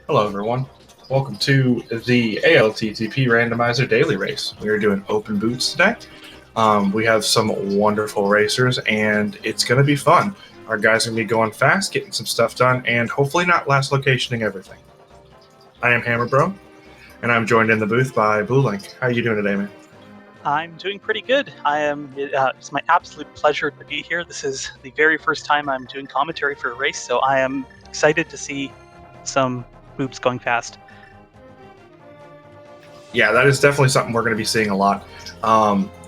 Hello, everyone. Welcome to the ALTTP Randomizer Daily Race. We are doing open boots today. We have some wonderful racers, and it's going to be fun. Our guys are going to be going fast, getting some stuff done, and hopefully not last locationing everything. I am Hammerbro, and I'm joined in the booth by Blue Link. How are you doing today, man? I'm doing pretty good. It's my absolute pleasure to be here. This is the very first time I'm doing commentary for a race, so I am excited to see some boobs going fast. Yeah, that is definitely something we're going to be seeing a lot.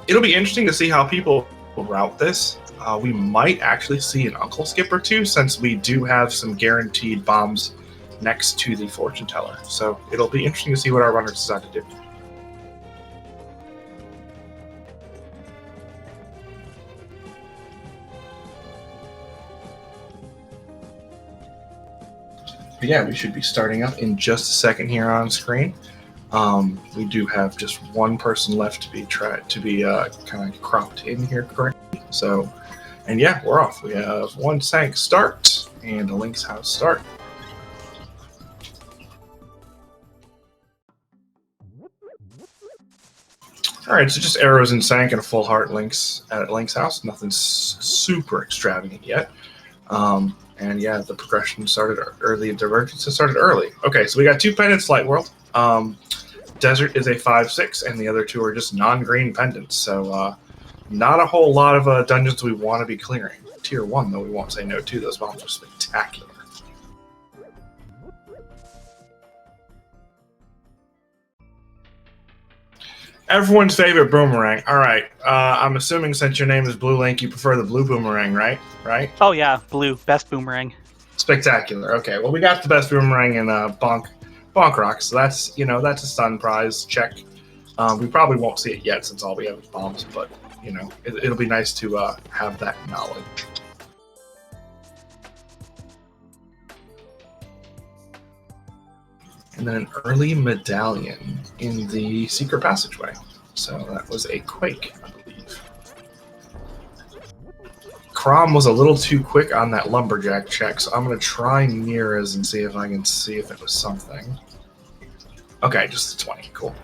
It'll be interesting to see how people route this. We might actually see an uncle skip or two, since we do have some guaranteed bombs next to the fortune teller. So it'll be interesting to see what our runners decide to do. But yeah, we should be starting up in just a second here on screen. We do have just one person left to be kind of cropped in here currently. So, and yeah, we're off. We have one Sank start and a Lynx House start. All right, so just arrows and Sank and a full heart Lynx at Lynx House. Nothing super extravagant yet. And yeah, the progression started early. The divergence started early. Okay, so we got two pendants, Light World. Desert is a 5/6, and the other two are just non-green pendants. So not a whole lot of dungeons we want to be clearing. Tier 1, though, we won't say no to. Those bombs are spectacular. Everyone's favorite boomerang. All right. I'm assuming since your name is Blue Link, you prefer the blue boomerang, right? Right? Oh yeah, blue, best boomerang. Spectacular. Okay. Well, we got the best boomerang in Bonk Rock, so that's a stun prize check. We probably won't see it yet since all we have is bombs, but it'll be nice to have that knowledge. And then an early medallion in the secret passageway. So that was a quake, I believe. Crom was a little too quick on that lumberjack check, so I'm going to try Neras and see if I can see if it was something. Okay, just 20. Cool.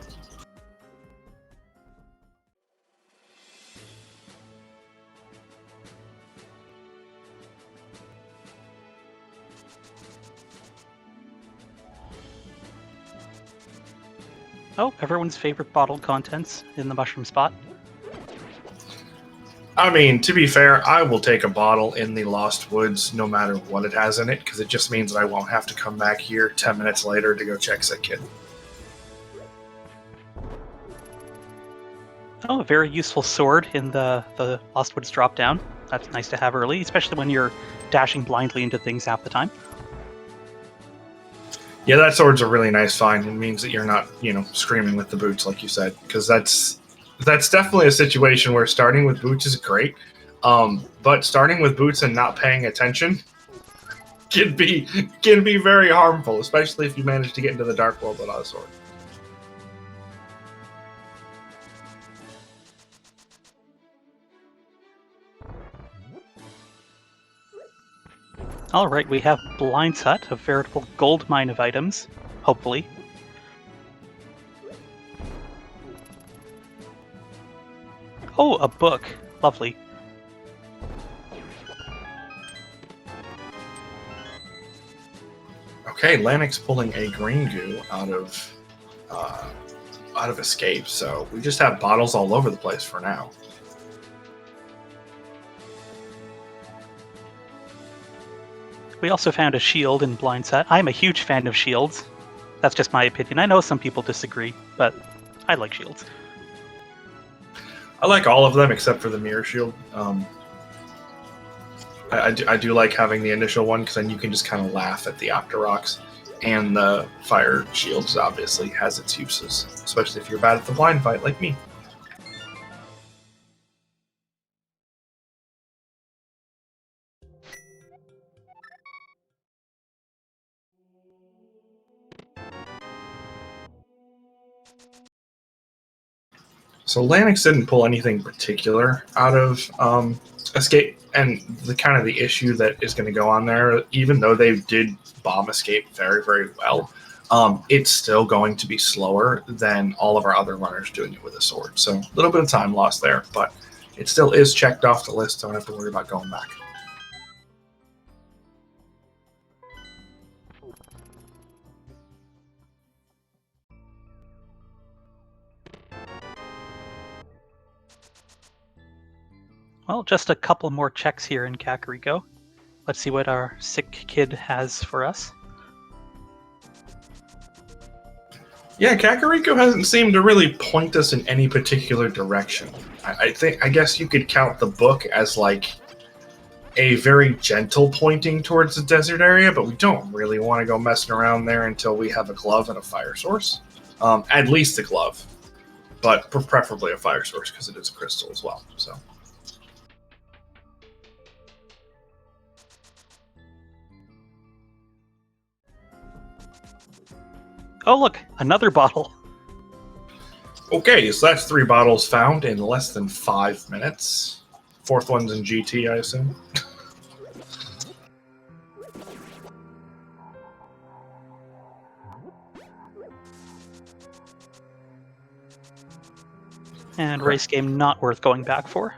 Oh, everyone's favorite bottled contents in the mushroom spot. I mean, to be fair, I will take a bottle in the Lost Woods no matter what it has in it, because it just means that I won't have to come back here 10 minutes later to go check Sick Kid. Oh, a very useful sword in the Lost Woods drop down. That's nice to have early, especially when you're dashing blindly into things half the time. Yeah, that sword's a really nice find. It means that you're not, screaming with the boots, like you said, because that's definitely a situation where starting with boots is great, but starting with boots and not paying attention can be very harmful, especially if you manage to get into the dark world without a sword. All right, we have Blind's Hut, a veritable gold mine of items, hopefully. Oh, a book. Lovely. Okay, Lanix pulling a green goo out of escape, so we just have bottles all over the place for now. We also found a shield in Blind's Hut. I'm a huge fan of shields. That's just my opinion. I know some people disagree, but I like shields. I like all of them except for the mirror shield. I do like having the initial one, because then you can just kind of laugh at the Octoroks. And the fire shields obviously has its uses, especially if you're bad at the blind fight like me. So Lanix didn't pull anything particular out of Escape. and the kind of the issue that is going to go on there, even though they did bomb escape very, very well, it's still going to be slower than all of our other runners doing it with a sword. So a little bit of time lost there, but it still is checked off the list. Don't have to worry about going back. Well, just a couple more checks here in Kakariko. Let's see what our sick kid has for us. Yeah, Kakariko hasn't seemed to really point us in any particular direction. I guess you could count the book as like a very gentle pointing towards the desert area, but we don't really want to go messing around there until we have a glove and a fire source. At least a glove, but preferably a fire source because it is a crystal as well. So. Oh, look, another bottle. Okay, so that's 3 bottles found in less than 5 minutes. 4th one's in GT, I assume. And race game not worth going back for.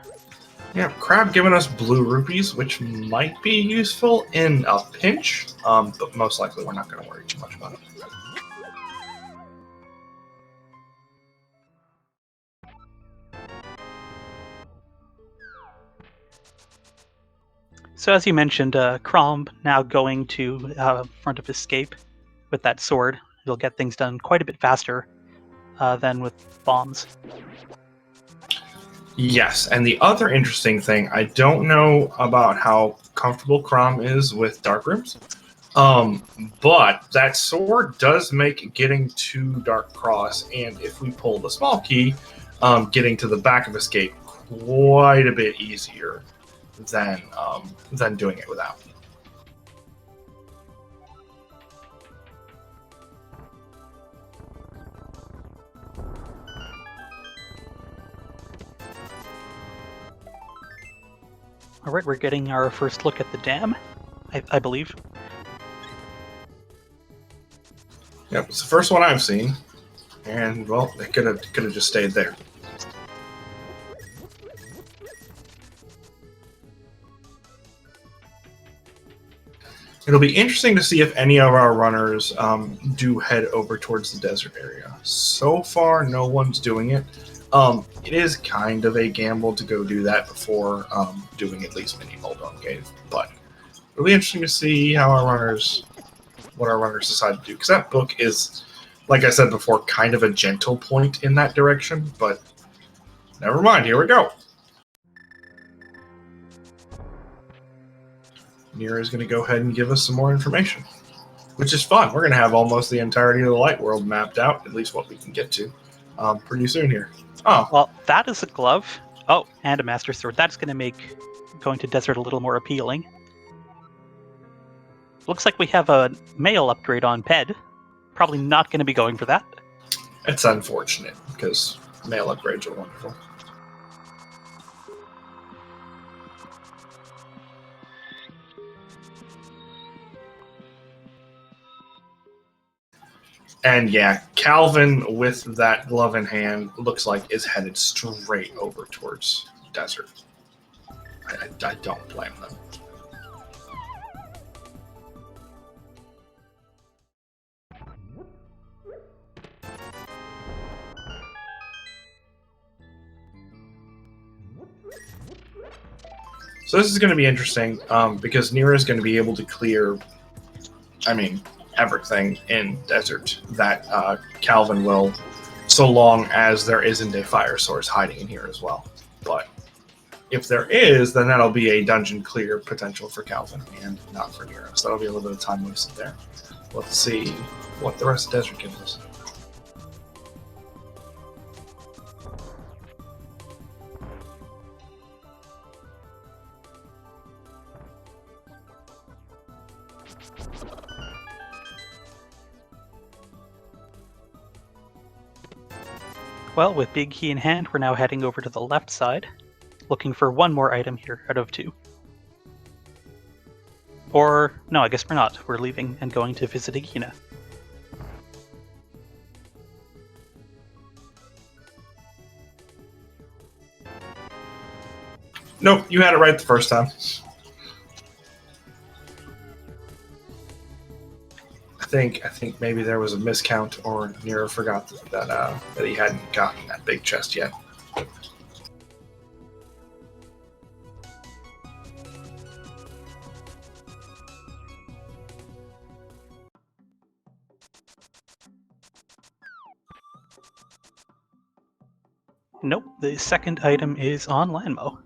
Yeah, Crab giving us blue rupees, which might be useful in a pinch, but most likely we're not going to worry too much about it. So as you mentioned, Crom now going to front of escape with that sword. He'll get things done quite a bit faster than with bombs. Yes, and the other interesting thing, I don't know about how comfortable Crom is with dark rooms, but that sword does make getting to Dark Cross, and if we pull the small key, getting to the back of escape quite a bit easier than doing it without. All right, we're getting our first look at the dam, I believe. Yep, it's the first one I've seen, and well, it could have just stayed there. It'll be interesting to see if any of our runners do head over towards the desert area. So far, no one's doing it. It is kind of a gamble to go do that before doing at least mini Moldon Cave, but it'll be interesting to see how what our runners decide to do, because that book is, like I said before, kind of a gentle point in that direction, but never mind, here we go. Nira is going to go ahead and give us some more information, which is fun. We're going to have almost the entirety of the light world mapped out, at least what we can get to, pretty soon here. Oh. Well, that is a glove. Oh, and a Master Sword. That's going to make going to desert a little more appealing. Looks like we have a male upgrade on Ped. Probably not going to be going for that. It's unfortunate, because male upgrades are wonderful. And yeah, Calvin with that glove in hand looks like is headed straight over towards desert. I don't blame them. So this is going to be interesting because Nira is going to be able to clear, everything in desert that Calvin will, so long as there isn't a fire source hiding in here as well. But if there is, then that'll be a dungeon clear potential for Calvin and not for Nira. So that'll be a little bit of time wasted there. Let's see what the rest of desert gives us. Well, with big key in hand, we're now heading over to the left side, looking for one more item here out of 2. Or, no, I guess we're not. We're leaving and going to visit Agina. Nope, you had it right the first time. I think maybe there was a miscount, or Nero forgot that he hadn't gotten that big chest yet. Nope, the second item is on Lanmo.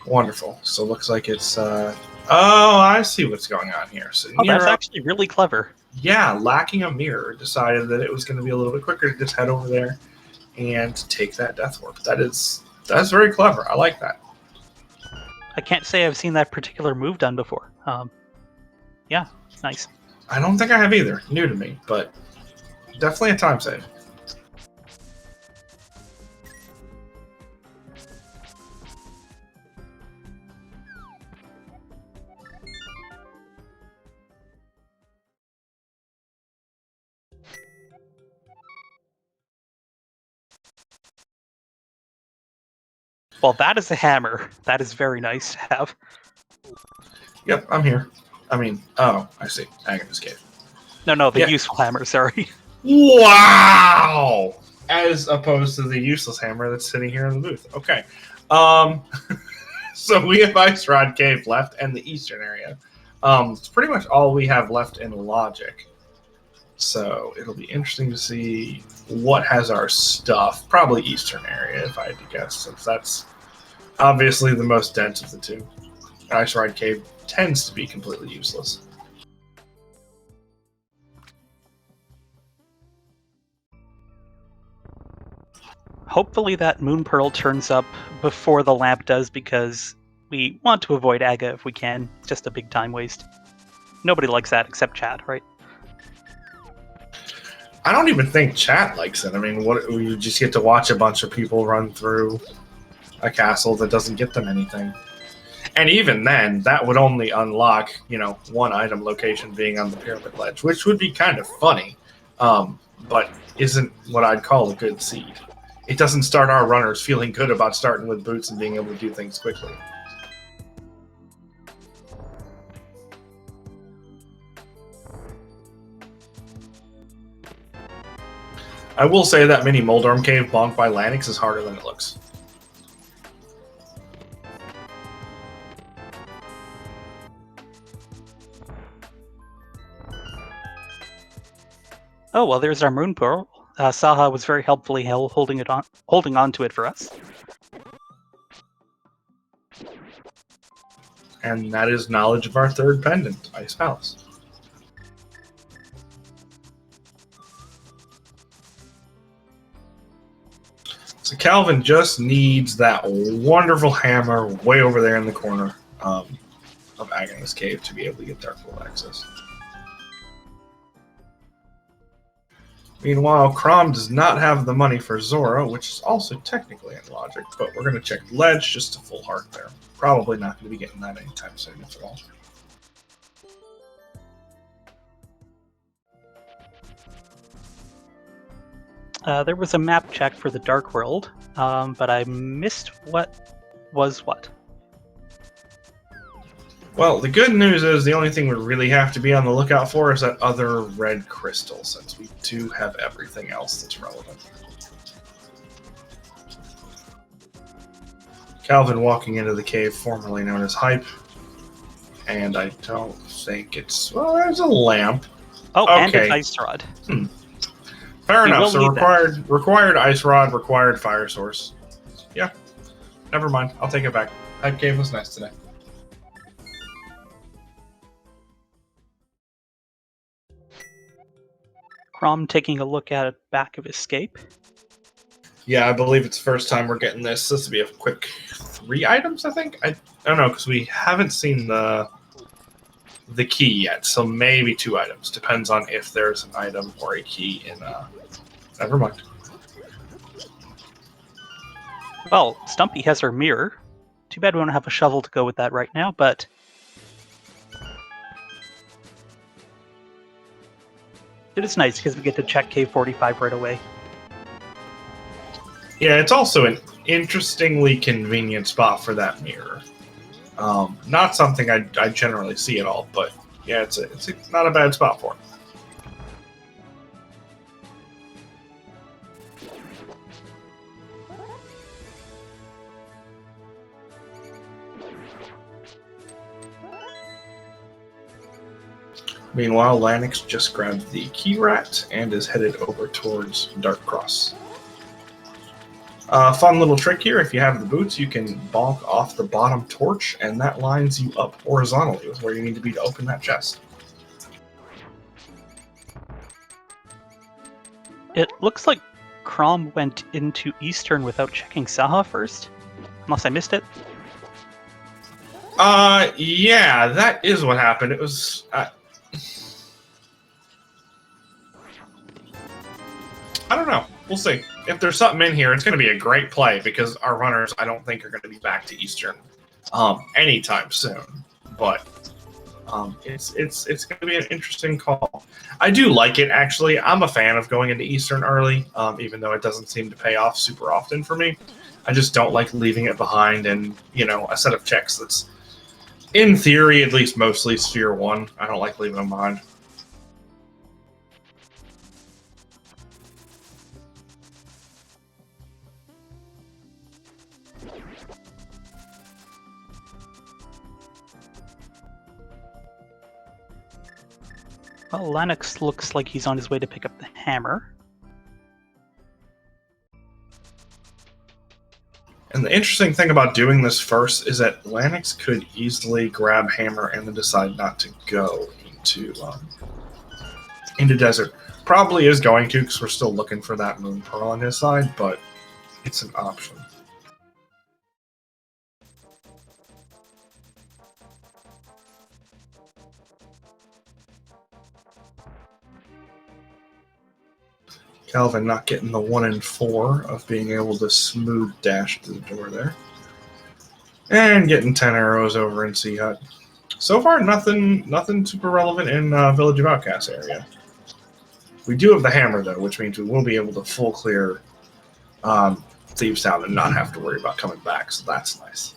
Wonderful. So it looks like it's oh, I see what's going on here. So Oh, Nero, that's actually really clever. yeah, lacking a mirror, decided that it was going to be a little bit quicker to just head over there and take that death warp. That's very clever. I like that. I can't say I've seen that particular move done before. Yeah, nice. I don't think I have either. New to me, but definitely a time save. Well, that is a hammer. That is very nice to have. Yep, I'm here. I mean, oh, I see. Agnes Cave. No, the Yeah. useful hammer, sorry. Wow! As opposed to the useless hammer that's sitting here in the booth. Okay. So we have Ice Rod Cave left and the eastern area. It's pretty much all we have left in Logic. So it'll be interesting to see what has our stuff. Probably eastern area, if I had to guess, since that's obviously the most dense of the two. Ice Rod Cave tends to be completely useless. Hopefully that Moon Pearl turns up before the lamp does, because we want to avoid Aga if we can. It's just a big time waste. Nobody likes that except chat, right? I don't even think chat likes it. I mean, what you just get to watch a bunch of people run through a castle that doesn't get them anything. And even then, that would only unlock, one item location being on the pyramid ledge, which would be kind of funny, but isn't what I'd call a good seed. It doesn't start our runners feeling good about starting with boots and being able to do things quickly. I will say that mini Moldorm Cave bonked by Lanix is harder than it looks. Oh, well, there's our Moon Pearl. Saha was very helpfully holding on to it for us. And that is knowledge of our third pendant, Ice Palace. So Calvin just needs that wonderful hammer way over there in the corner of Agnes Cave to be able to get Darkwood access. Meanwhile, Crom does not have the money for Zora, which is also technically in Logic, but we're going to check Ledge just to full heart there. Probably not going to be getting that anytime soon, if at all. There was a map check for the Dark World, but I missed what was what. Well, the good news is the only thing we really have to be on the lookout for is that other red crystal, since we do have everything else that's relevant. Calvin walking into the cave formerly known as Hype, and I don't think it's... Well, there's a lamp. Oh, okay. And an ice rod. Fair enough. So required ice rod, required fire source. Yeah. Never mind. I'll take it back. Hype Cave was nice today. Crom taking a look at back of Escape. Yeah, I believe it's the first time we're getting this. This will be a quick 3 items, I think. I don't know, because we haven't seen the key yet, so maybe 2 items. Depends on if there's an item or a key in... Never mind. Well, Stumpy has her mirror. Too bad we don't have a shovel to go with that right now, but it is nice because we get to check Cave 45 right away. Yeah, it's also an interestingly convenient spot for that mirror. Not something I generally see at all, but yeah, it's not a bad spot for it. Meanwhile, Lanix just grabbed the key rat and is headed over towards Dark Cross. Fun little trick here, if you have the boots, you can bonk off the bottom torch, and that lines you up horizontally with where you need to be to open that chest. It looks like Crom went into Eastern without checking Saha first, unless I missed it. Yeah, that is what happened. It was... I don't know. We'll see. If there's something in here, it's going to be a great play because our runners, I don't think, are going to be back to Eastern anytime soon. But it's going to be an interesting call. I do like it, actually. I'm a fan of going into Eastern early, even though it doesn't seem to pay off super often for me. I just don't like leaving it behind and, a set of checks that's, in theory, at least mostly Sphere 1. I don't like leaving them behind. Well, Lanix looks like he's on his way to pick up the hammer. And the interesting thing about doing this first is that Lanix could easily grab hammer and then decide not to go into desert. Probably is going to because we're still looking for that moon pearl on his side, but it's an option. Calvin not getting the 1 in 4 of being able to smooth dash to the door there. And getting 10 arrows over in Sea Hut. So far, nothing super relevant in Village of Outcasts area. We do have the hammer, though, which means we will be able to full clear Thieves Town and not have to worry about coming back, so that's nice.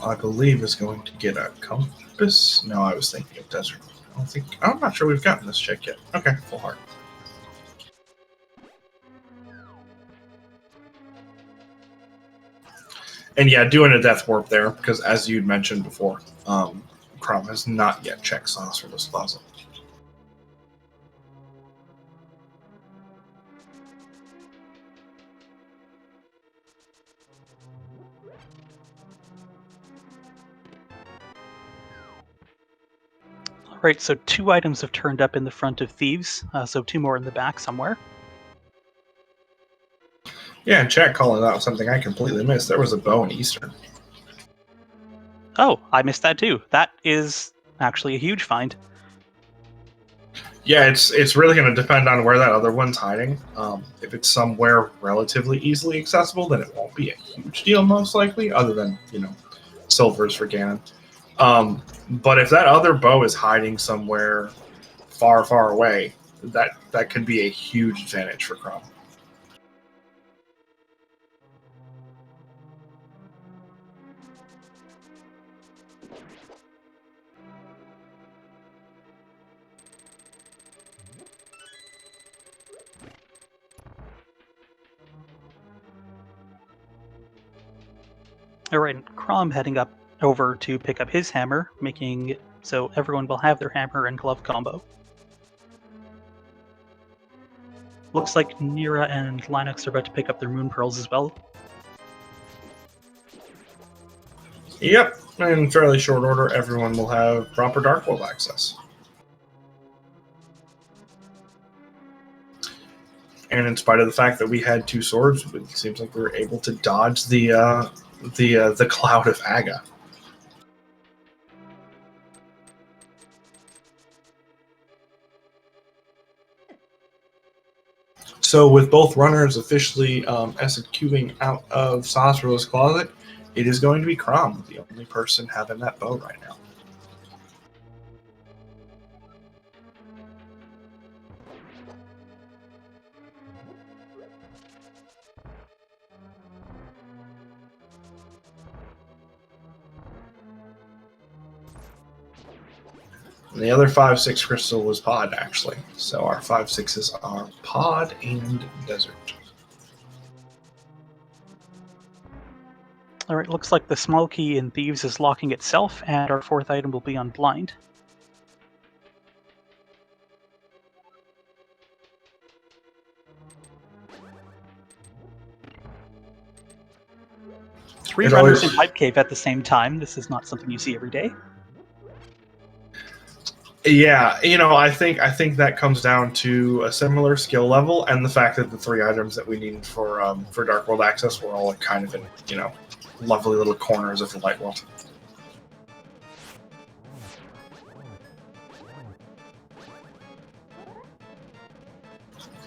I believe is going to get a compass. No, I was thinking of desert. I'm not sure we've gotten this check yet. Okay, full heart. And yeah, doing a death warp there because, as you'd mentioned before, Crom has not yet checked Saucerless Plaza. Right, so 2 items have turned up in the front of Thieves, so 2 more in the back somewhere. Yeah, and chat calling out something I completely missed. There was a bow in Eastern. Oh, I missed that too. That is actually a huge find. Yeah, it's really going to depend on where that other one's hiding. If it's somewhere relatively easily accessible, then it won't be a huge deal, most likely, other than, silvers for Ganon. But if that other bow is hiding somewhere far, far away, that could be a huge advantage for Crom. Alright, Crom heading up over to pick up his hammer, making so everyone will have their hammer and glove combo. Looks like Nira and Linux are about to pick up their moon pearls as well. Yep. In fairly short order, everyone will have proper Dark World access. And in spite of the fact that we had 2 swords, it seems like we were able to dodge the cloud of Aga. So with both runners officially executing out of Sasra's closet, it is going to be Crom, the only person having that bow right now. And the other 5/6 crystal was pod, actually. So our 5/6s are pod and desert. All right, looks like the small key in Thieves is locking itself, and our 4th item will be on Blind. Three runners in Pipe Cave at the same time. This is not something you see every day. Yeah, I think that comes down to a similar skill level and the fact that the 3 items that we needed for Dark World access were all kind of in lovely little corners of the Light World.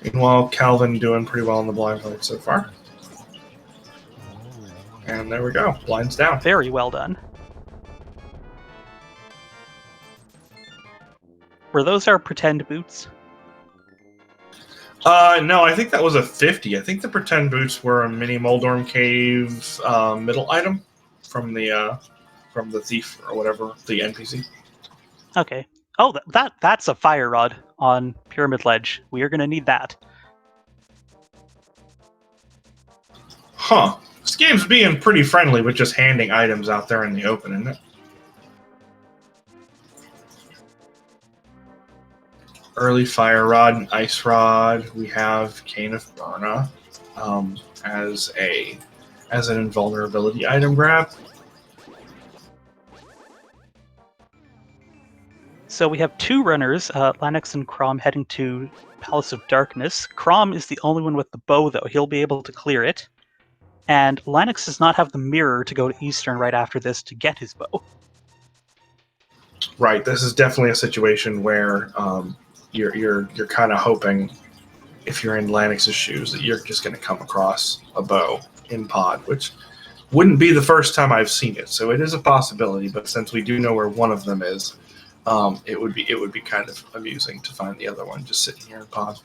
Meanwhile, Calvin doing pretty well in the blind fight so far. And there we go, blind's down. Very well done. Were those our pretend boots? No, I think that was a 50. I think the pretend boots were a mini Moldorm Cave middle item from the thief or whatever, the NPC. Okay. Oh, that's a fire rod on Pyramid Ledge. We are going to need that. Huh. This game's being pretty friendly with just handing items out there in the open, isn't it? Early Fire Rod and Ice Rod. We have Cane of Burna as an invulnerability item grab. So we have 2 runners, Lanix and Crom, heading to Palace of Darkness. Crom is the only one with the bow, though. He'll be able to clear it. And Lanix does not have the mirror to go to Eastern right after this to get his bow. Right. This is definitely a situation where you're kind of hoping, if you're in Lanix's shoes, that you're just going to come across a bow in pod, which wouldn't be the first time I've seen it. So it is a possibility. But since we do know where one of them is, it would be kind of amusing to find the other one just sitting here in pod.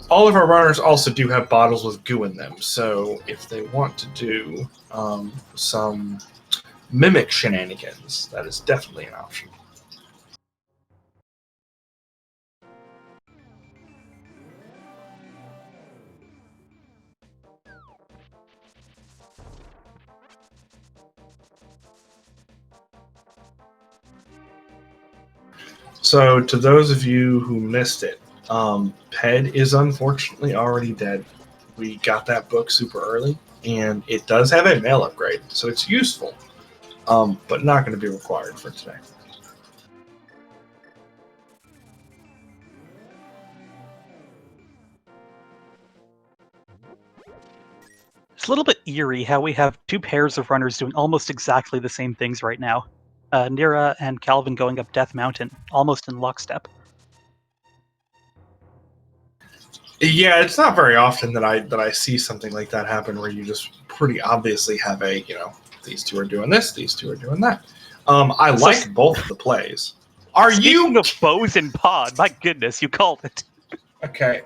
All of our runners also do have bottles with goo in them, so if they want to do some mimic shenanigans, that is definitely an option. So, to those of you who missed it, Ped is unfortunately already dead. We got that book super early, and it does have a mail upgrade, so it's useful, but not going to be required for today. It's a little bit eerie how we have 2 pairs of runners doing almost exactly the same things right now. Nira and Calvin going up Death Mountain, almost in lockstep. Yeah, it's not very often that I see something like that happen where you just pretty obviously have these 2 are doing this, these 2 are doing that. I like both of the plays. Speaking of bows in pod, my goodness, you called it. Okay,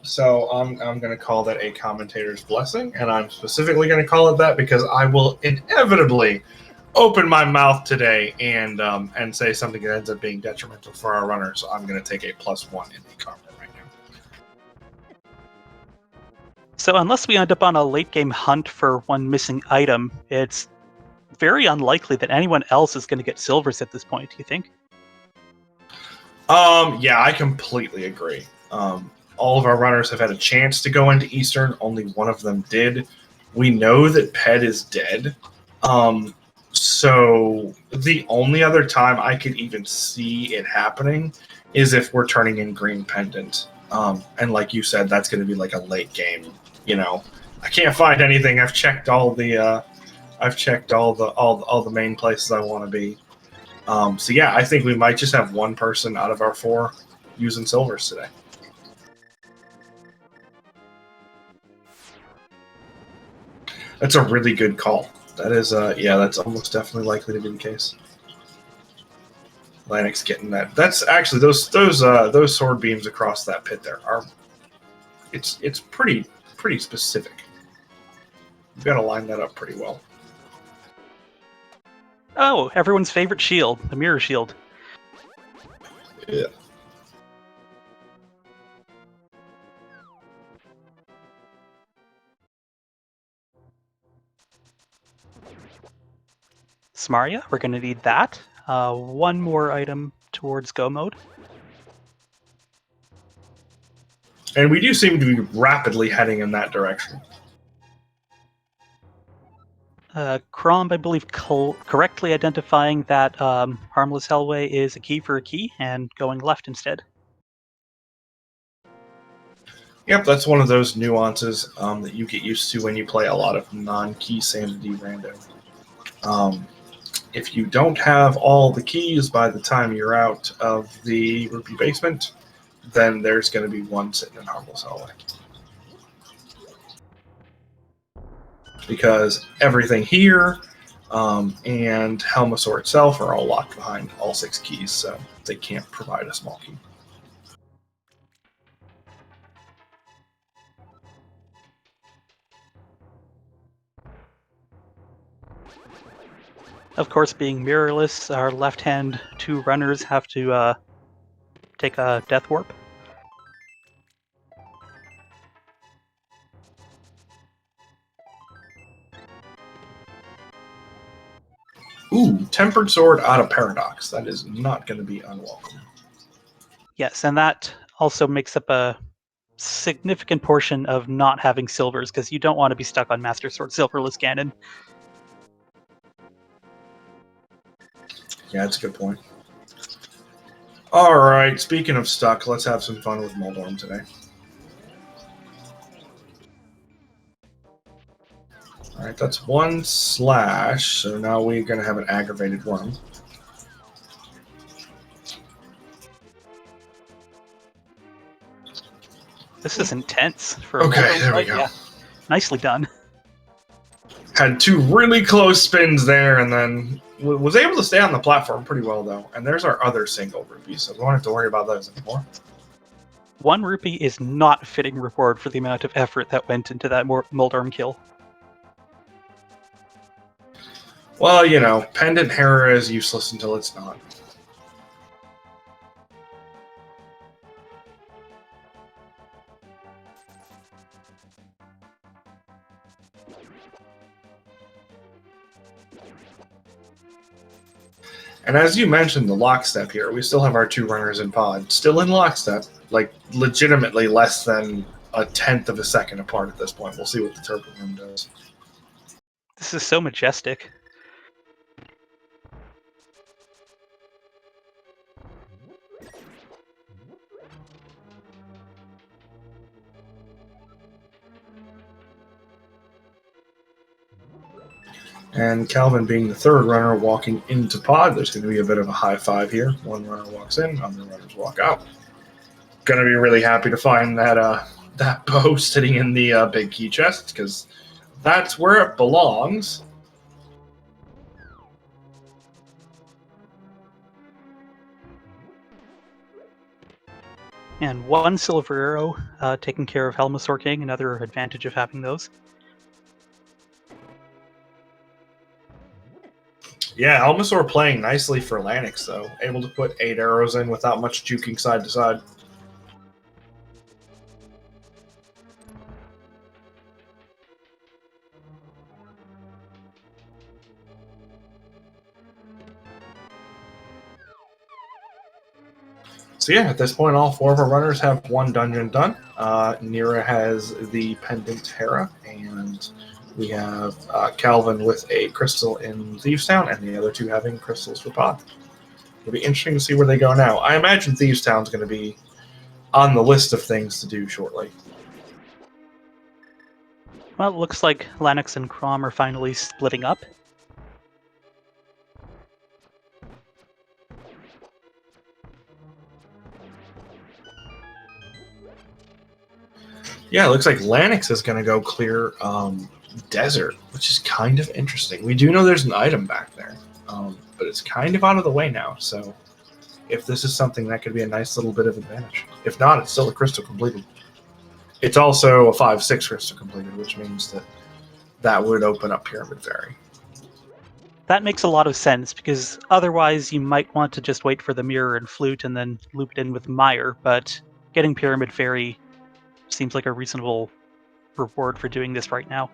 so I'm going to call that a commentator's blessing, and I'm specifically going to call it that because I will inevitably open my mouth today and say something that ends up being detrimental for our runner. So I'm going to take a +1 in the karma right now. So unless we end up on a late game hunt for one missing item, it's very unlikely that anyone else is going to get silvers at this point. Do you think? Yeah, I completely agree. all of our runners have had a chance to go into Eastern. Only one of them did. We know that Ped is dead. So the only other time I could even see it happening is if we're turning in Green Pendant. And like you said, that's going to be like a late game. I can't find anything. I've checked all the main places I want to be. So yeah, I think we might just have one person out of our 4 using silvers today. That's a really good call. That is, that's almost definitely likely to be the case. Lanix getting that. That's actually those sword beams across that pit there are. It's pretty specific. You've got to line that up pretty well. Oh, everyone's favorite shield, the mirror shield. Yeah. Smaria, we're going to need that. One more item towards go mode. And we do seem to be rapidly heading in that direction. Cromb, I believe, correctly identifying that Harmless Hellway is a key for a key and going left instead. Yep, that's one of those nuances that you get used to when you play a lot of non-key sanity random. If you don't have all the keys by the time you're out of the rupee basement, then there's going to be one sitting in Harmless Hallway. Because everything here and Helmasaur itself are all locked behind all 6 keys, so they can't provide a small key. Of course, being mirrorless, our left-hand 2 runners have to take a death warp. Ooh, Tempered Sword out of Paradox. That is not going to be unwelcome. Yes, and that also makes up a significant portion of not having silvers, because you don't want to be stuck on Master Sword silverless Ganon. Yeah, that's a good point. All right, speaking of stuck, let's have some fun with Moldorm today. All right, that's 1 slash, so now we're going to have an aggravated worm. This is intense for a Okay, Moldorm there we fight. go. Yeah. Nicely done. Had 2 really close spins there, and then was able to stay on the platform pretty well, though. And there's our other single rupee, so we won't have to worry about those anymore. 1 rupee is not a fitting reward for the amount of effort that went into that Moldorm kill. Well, Pendant Hera is useless until it's not. And as you mentioned, the lockstep here, we still have our 2 runners in pod, still in lockstep, like legitimately less than a 1/10 of a second apart at this point. We'll see what the Turbo Room does. This is so majestic. And Calvin being the 3rd runner walking into pod, there's going to be a bit of a high five here. 1 runner walks in, other runners walk out. Going to be really happy to find that bow sitting in the big key chest, because that's where it belongs. And 1 silver arrow taking care of Helmasaur King, another advantage of having those. Yeah, Helmasaur playing nicely for Lanix, though. Able to put 8 arrows in without much juking side to side. So yeah, at this point, all 4 of our runners have 1 dungeon done. Nira has the Pendant Hera, and we have Calvin with a crystal in Thieves Town, and the other 2 having crystals for Pod. It'll be interesting to see where they go now. I imagine Thieves Town's going to be on the list of things to do shortly. Well, it looks like Lennox and Crom are finally splitting up. Yeah, it looks like Lanix is going to go clear Desert, which is kind of interesting. We do know there's an item back there, but it's kind of out of the way now. So if this is something, that could be a nice little bit of advantage. If not, it's still a crystal completed. It's also a 5/6 crystal completed, which means that would open up Pyramid Fairy. That makes a lot of sense, because otherwise you might want to just wait for the Mirror and Flute and then loop it in with Mire, but getting Pyramid Fairy seems like a reasonable reward for doing this right now.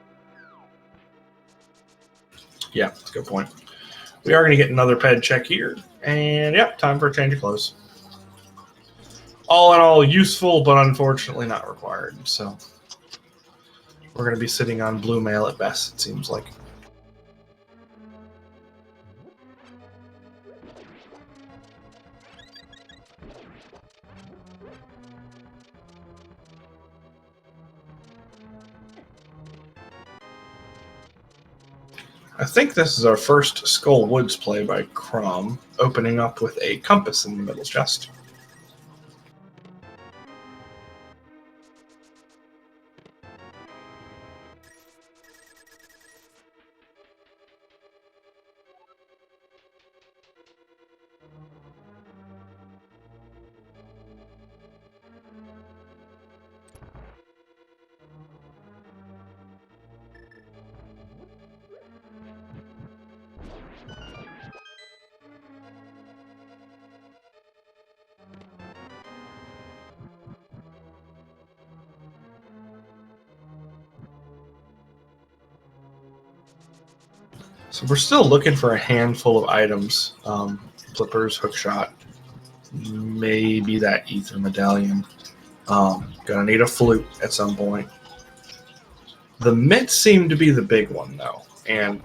Yeah, that's a good point. We are going to get another ped check here, and yep, time for a change of clothes. All in all, useful, but unfortunately not required. So we're going to be sitting on blue mail at best, it seems like. I think this is our first Skull Woods play by Crom, opening up with a compass in the middle chest. So we're still looking for a handful of items. Flippers, hookshot, maybe that ether medallion. Gonna need a flute at some point. The mitts seem to be the big one, though. And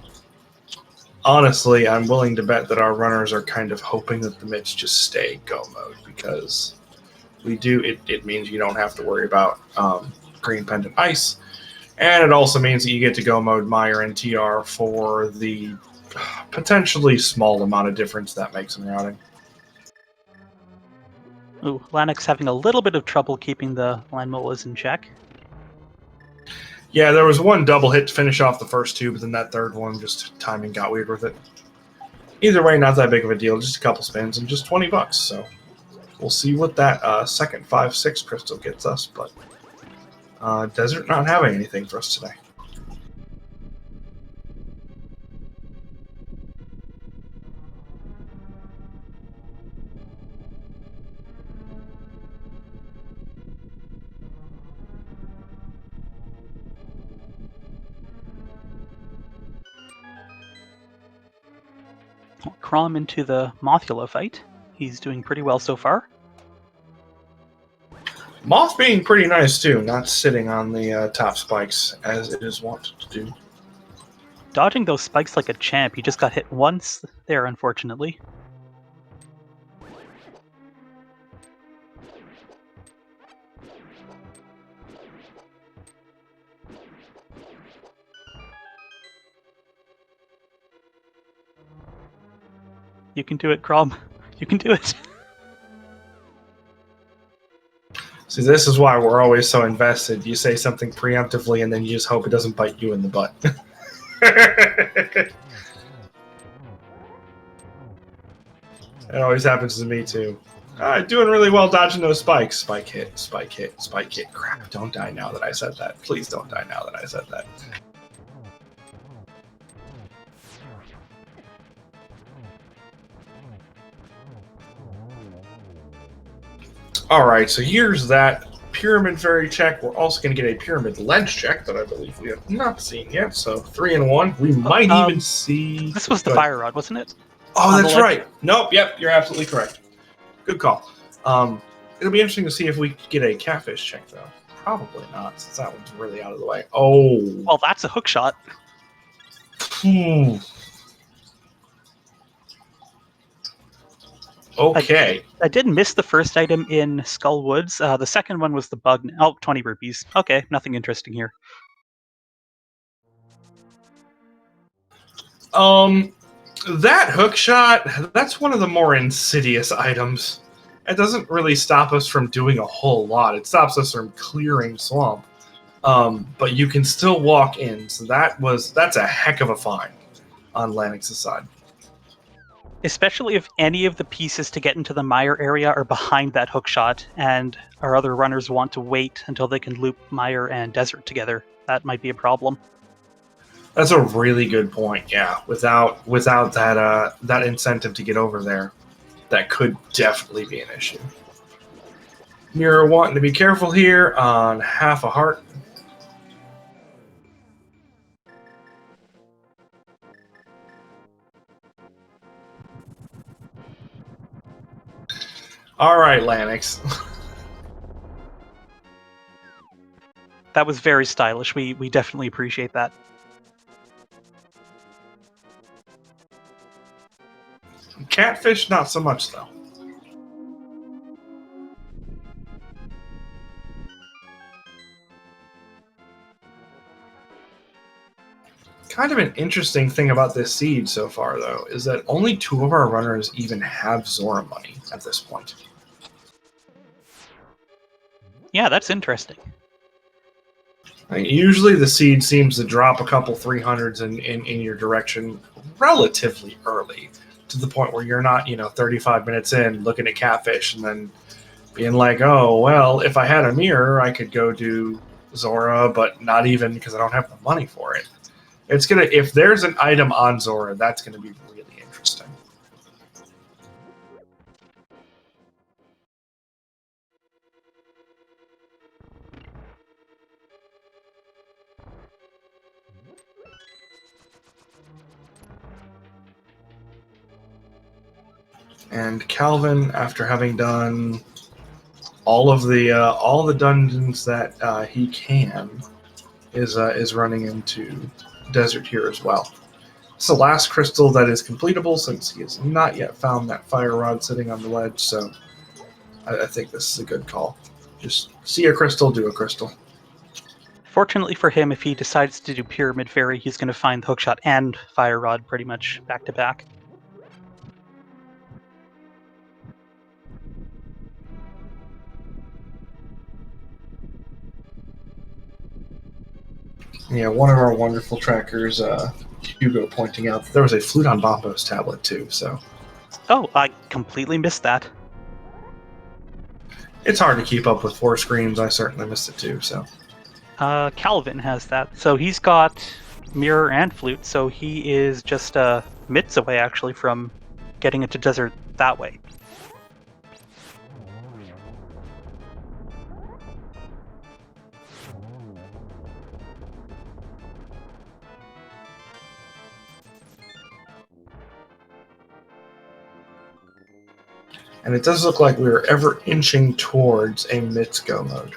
honestly, I'm willing to bet that our runners are kind of hoping that the mitts just stay go mode, because it means you don't have to worry about green pendant ice. And it also means that you get to go mode Mire and TR for the potentially small amount of difference that makes in routing. Ooh, Lanix having a little bit of trouble keeping the Landmollas in check. Yeah, there was one double hit to finish off the first 2, but then that third one, just timing got weird with it. Either way, not that big of a deal. Just a couple spins and just $20. So we'll see what that second 5/6 crystal gets us, but Desert not having anything for us today. Crom into the Mothula fight. He's doing pretty well so far. Moth being pretty nice too, not sitting on the top spikes as it is wont to do. Dodging those spikes like a champ. He just got hit once there, unfortunately. You can do it, Crom. You can do it. See, this is why we're always so invested. You say something preemptively, and then you just hope it doesn't bite you in the butt. It always happens to me, too. Doing really well dodging those spikes. Spike hit, spike hit, spike hit. Crap, don't die now that I said that. Please don't die now that I said that. All right, so here's that Pyramid Fairy check. We're also going to get a Pyramid Ledge check that I believe we have not seen yet. So 3 and 1. We might even see... This was the Fire Rod, wasn't it? Oh, that's right. Nope, yep, you're absolutely correct. Good call. It'll be interesting to see if we get a catfish check, though. Probably not, since that one's really out of the way. Oh. Well, that's a hook shot. Okay. I did miss the first item in Skull Woods. The second one was the bug. 20 rupees. Okay, nothing interesting here. That hook shot, that's one of the more insidious items. It doesn't really stop us from doing a whole lot. It stops us from clearing swamp. But you can still walk in, so that's a heck of a find on Lanix's side. Especially if any of the pieces to get into the mire area are behind that hook shot, and our other runners want to wait until they can loop mire and desert together. That might be a problem. That's a really good point. Yeah, without that incentive to get over there, that could definitely be an issue. You're wanting to be careful here on half a heart. All right, Lanix. That was very stylish. We definitely appreciate that. Catfish, not so much, though. Kind of an interesting thing about this seed so far, though, is that only 2 of our runners even have Zora money at this point. Yeah, that's interesting. Usually the seed seems to drop a couple 300s in your direction relatively early, to the point where you're not, 35 minutes in looking at catfish and then being like, oh, well, if I had a mirror, I could go do Zora, but not even, because I don't have the money for it. If there's an item on Zora, that's gonna be really interesting. And Calvin, after having done all the dungeons that he can, is running into desert here as well. It's the last crystal that is completable, since he has not yet found that fire rod sitting on the ledge. So I think this is a good call. Just see a crystal, do a crystal. Fortunately for him, if he decides to do Pyramid Fairy, he's going to find the hookshot and fire rod pretty much back to back. Yeah, one of our wonderful trackers, Hugo, pointing out that there was a Flute on Bombos tablet too. So. Oh, I completely missed that. It's hard to keep up with 4 screens. I certainly missed it too. So. Calvin has that. So he's got mirror and flute, so he is just mitts away actually from getting into desert that way. And it does look like we are ever inching towards a mitts go mode.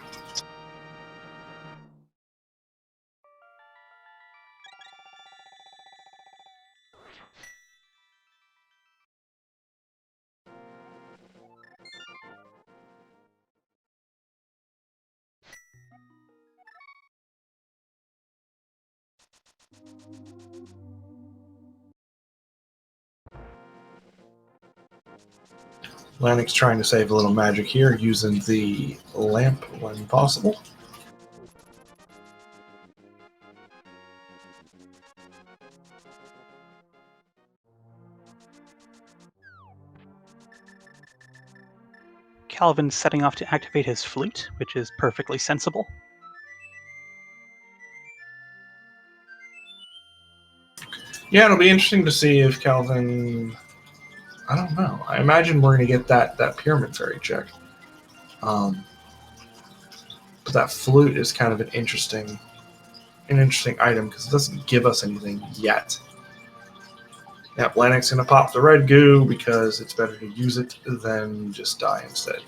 Lanix trying to save a little magic here using the lamp when possible. Calvin's setting off to activate his flute, which is perfectly sensible. Yeah, it'll be interesting to see if Calvin... I don't know. I imagine we're going to get that Pyramid Fairy check. But that flute is kind of an interesting item because it doesn't give us anything yet. Yep, Lanix going to pop the red goo because it's better to use it than just die instead.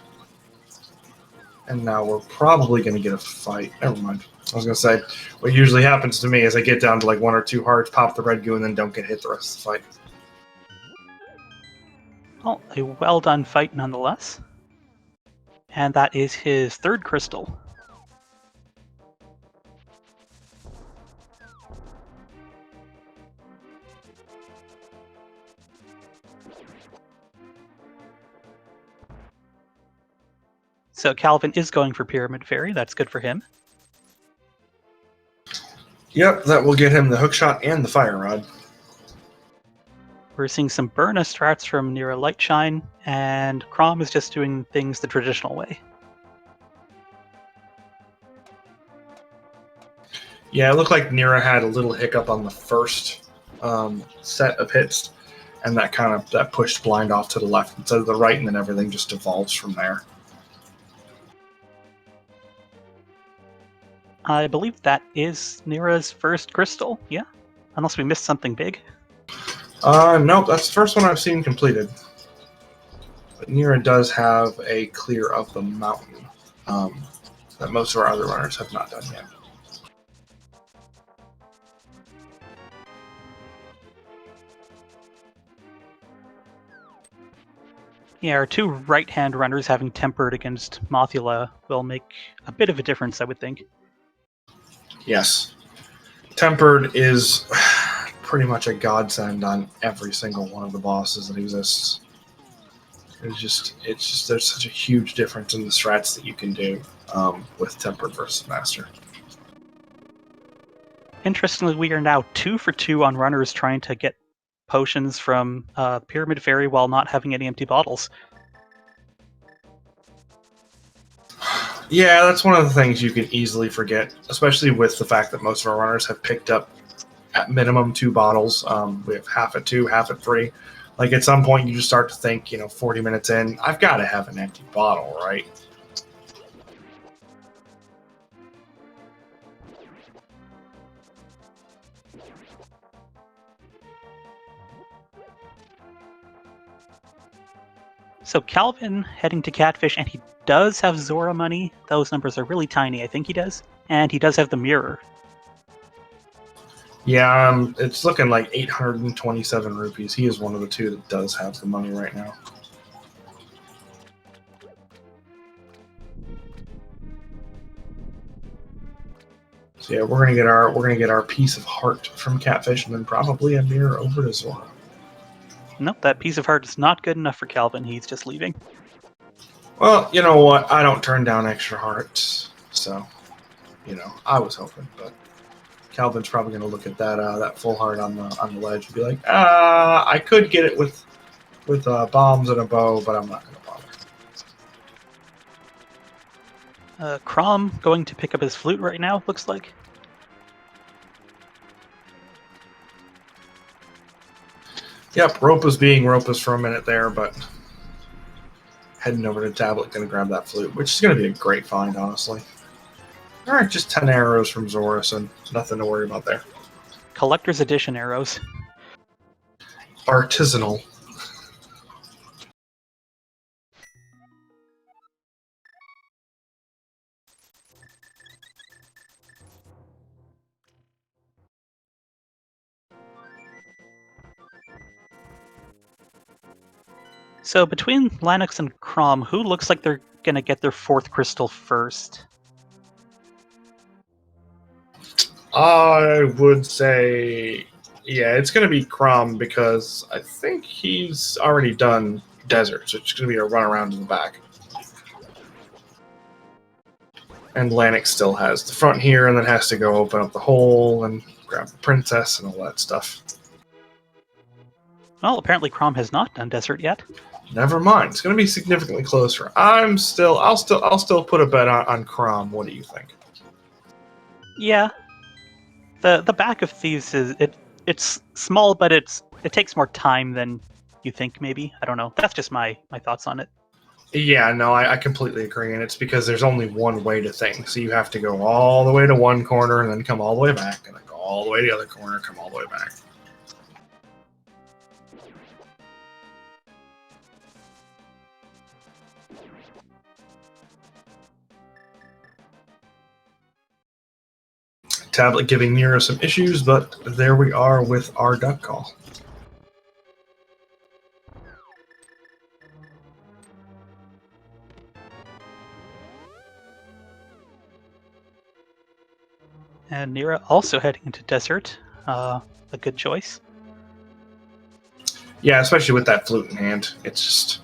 And now we're probably going to get a fight. Never mind. I was going to say, what usually happens to me is I get down to like 1 or 2 hearts, pop the red goo, and then don't get hit the rest of the fight. Well, a well done fight nonetheless. And that is his 3rd crystal. So Calvin is going for Pyramid Fairy. That's good for him. Yep, that will get him the hookshot and the fire rod. We're seeing some Burna strats from Nira Lightshine, and Crom is just doing things the traditional way. Yeah, it looked like Nira had a little hiccup on the first set of hits, and that pushed blind off to the left instead of the right, and then everything just evolves from there. I believe that is Nira's 1st crystal, yeah? Unless we missed something big. Nope, that's the first one I've seen completed. But Nira does have a clear of the mountain that most of our other runners have not done yet. Yeah, our 2 right-hand runners having tempered against Mothula will make a bit of a difference, I would think. Yes. Tempered is pretty much a godsend on every single one of the bosses that exists. It's just there's such a huge difference in the strats that you can do with Tempered versus Master. Interestingly, we are now 2 for 2 on runners trying to get potions from Pyramid Fairy while not having any empty bottles. Yeah, that's one of the things you can easily forget, especially with the fact that most of our runners have picked up at minimum 2 bottles. We have half at 2, half at 3. Like at some point, you just start to think, 40 minutes in, I've got to have an empty bottle, right? So Calvin heading to Catfish, and he does have Zora money. Those numbers are really tiny, I think he does. And he does have the mirror. Yeah, it's looking like 827 rupees. He is one of the 2 that does have the money right now. So yeah, we're gonna get our piece of heart from Catfish, and then probably a mirror over to Zora. Nope, that piece of heart is not good enough for Calvin. He's just leaving. Well, you know what? I don't turn down extra hearts, so I was hoping, but Calvin's probably going to look at that full heart on the ledge and be like, I could get it with bombs and a bow, but I'm not going to bother. Crom going to pick up his flute right now, looks like. Yep, Ropus being Ropus for a minute there, but heading over to Tablet, going to grab that flute, which is going to be a great find, honestly. All right, just 10 arrows from Zora, so nothing to worry about there. Collector's Edition arrows. Artisanal. So between Lannox and Crom, who looks like they're going to get their 4th crystal first? I would say, yeah, it's going to be Crom because I think he's already done Desert, so it's going to be a run around in the back. And Lannox still has the front here, and then has to go open up the hole and grab the princess and all that stuff. Well, apparently Crom has not done Desert yet. Never mind. It's going to be significantly closer. I'll still put a bet on Crom. What do you think? Yeah. The back of Thieves it's small, but it takes more time than you think. Maybe, I don't know. That's just my thoughts on it. Yeah, no, I completely agree, and it's because there's only one way to think. So you have to go all the way to one corner and then come all the way back, and then go all the way to the other corner, come all the way back. tablet giving Nero some issues, but there we are with our duck call. And Nira also heading into desert. A good choice. Yeah, especially with that flute in hand. It's just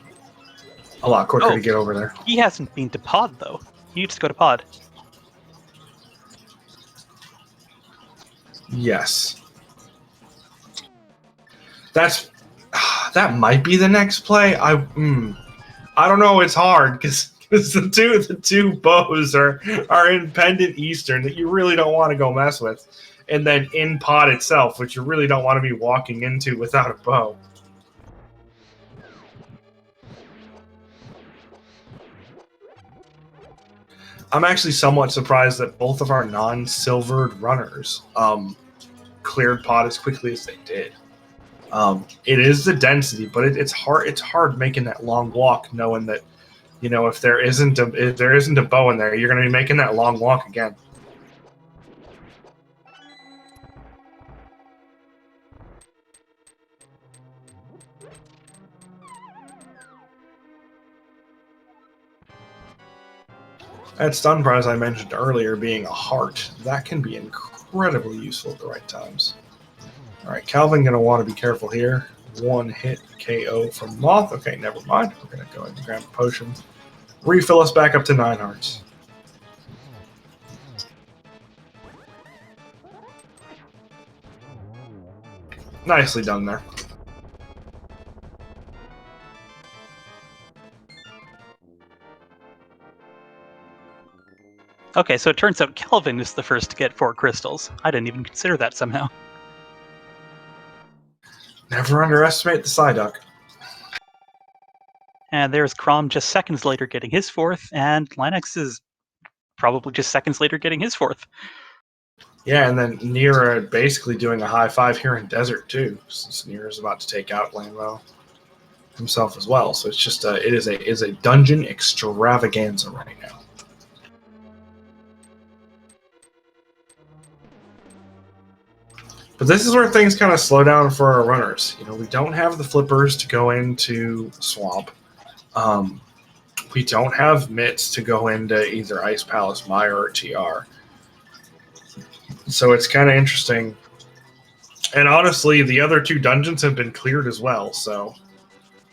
a lot quicker Oh. to get over there. He hasn't been to pod, though. You just go to pod. Yes. That might be the next play. I don't know. It's hard because the two bows are in pendant eastern that you really don't want to go mess with, and then in pod itself, which you really don't want to be walking into without a bow. I'm actually somewhat surprised that both of our non-silvered runners cleared pod as quickly as they did. It is the density, but it's hard. It's hard making that long walk, knowing that if there isn't a bow in there, you're going to be making that long walk again. That stun prize I mentioned earlier being a heart, that can be incredibly useful at the right times. All right, Calvin going to want to be careful here. One hit KO from Moth. Okay, never mind. We're going to go ahead and grab a potion. Refill us back up to 9 hearts. Nicely done there. Okay, so it turns out Kelvin is the first to get 4 crystals. I didn't even consider that somehow. Never underestimate the Psyduck. And there's Crom just seconds later getting his 4th, and Lennox is probably just seconds later getting his 4th. Yeah, and then Nira basically doing a high five here in Desert too, since Nira's about to take out Lanmo himself as well. So it's just it is a dungeon extravaganza right now. But this is where things kind of slow down for our runners. We don't have the flippers to go into Swamp. We don't have mitts to go into either Ice Palace, Mire, or TR. So it's kind of interesting. And honestly, the other 2 dungeons have been cleared as well. So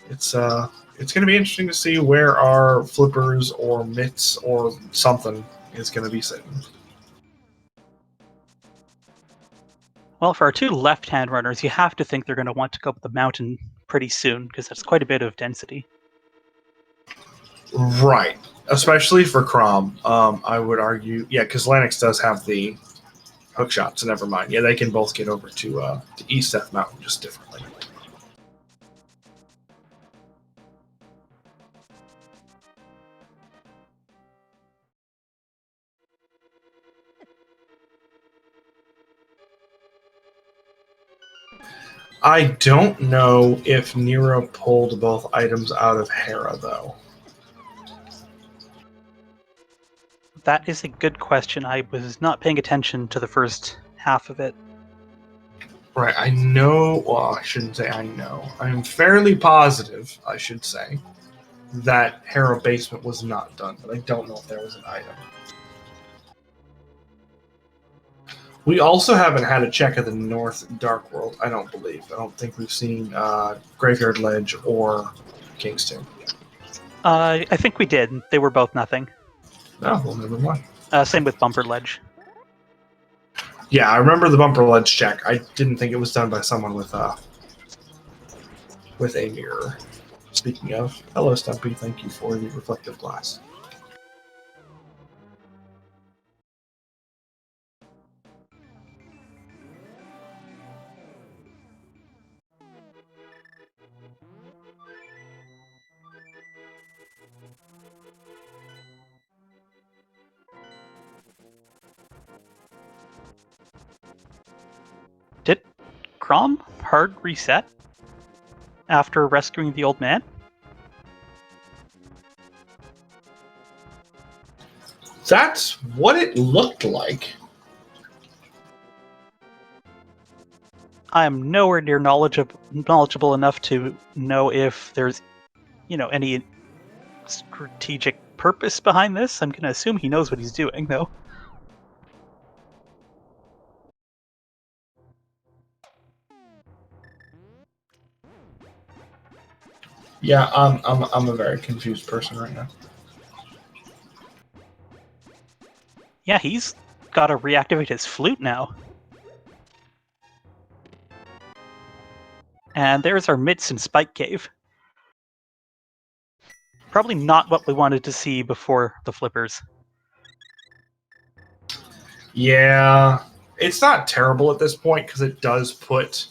it's going to be interesting to see where our flippers or mitts or something is going to be sitting. Well, for our 2 left-hand runners, you have to think they're going to want to go up the mountain pretty soon, because that's quite a bit of density. Right. Especially for Crom. I would argue, yeah, because Lennox does have the hook shot, so never mind. Yeah, they can both get over to East Death Mountain just differently. I don't know if Nero pulled both items out of Hera, though. That is a good question. I was not paying attention to the first half of it. Right, I know, well, I shouldn't say I know. I'm fairly positive, I should say, that Hera Basement was not done, but I don't know if there was an item. We also haven't had a check of the North Dark World, I don't believe. I don't think we've seen Graveyard Ledge or King's Tomb. I think we did. They were both nothing. No, well, never mind. Same with Bumper Ledge. Yeah, I remember the Bumper Ledge check. I didn't think it was done by someone with a mirror. Speaking of, hello Stumpy, thank you for the reflective glass. Did Crom hard reset after rescuing the old man? That's what it looked like. I am nowhere near knowledgeable enough to know if there's, any strategic purpose behind this. I'm going to assume he knows what he's doing, though. Yeah, I'm a very confused person right now. Yeah, he's got to reactivate his flute now. And there's our Mitts and Spike Cave. Probably not what we wanted to see before the flippers. Yeah, it's not terrible at this point because it does put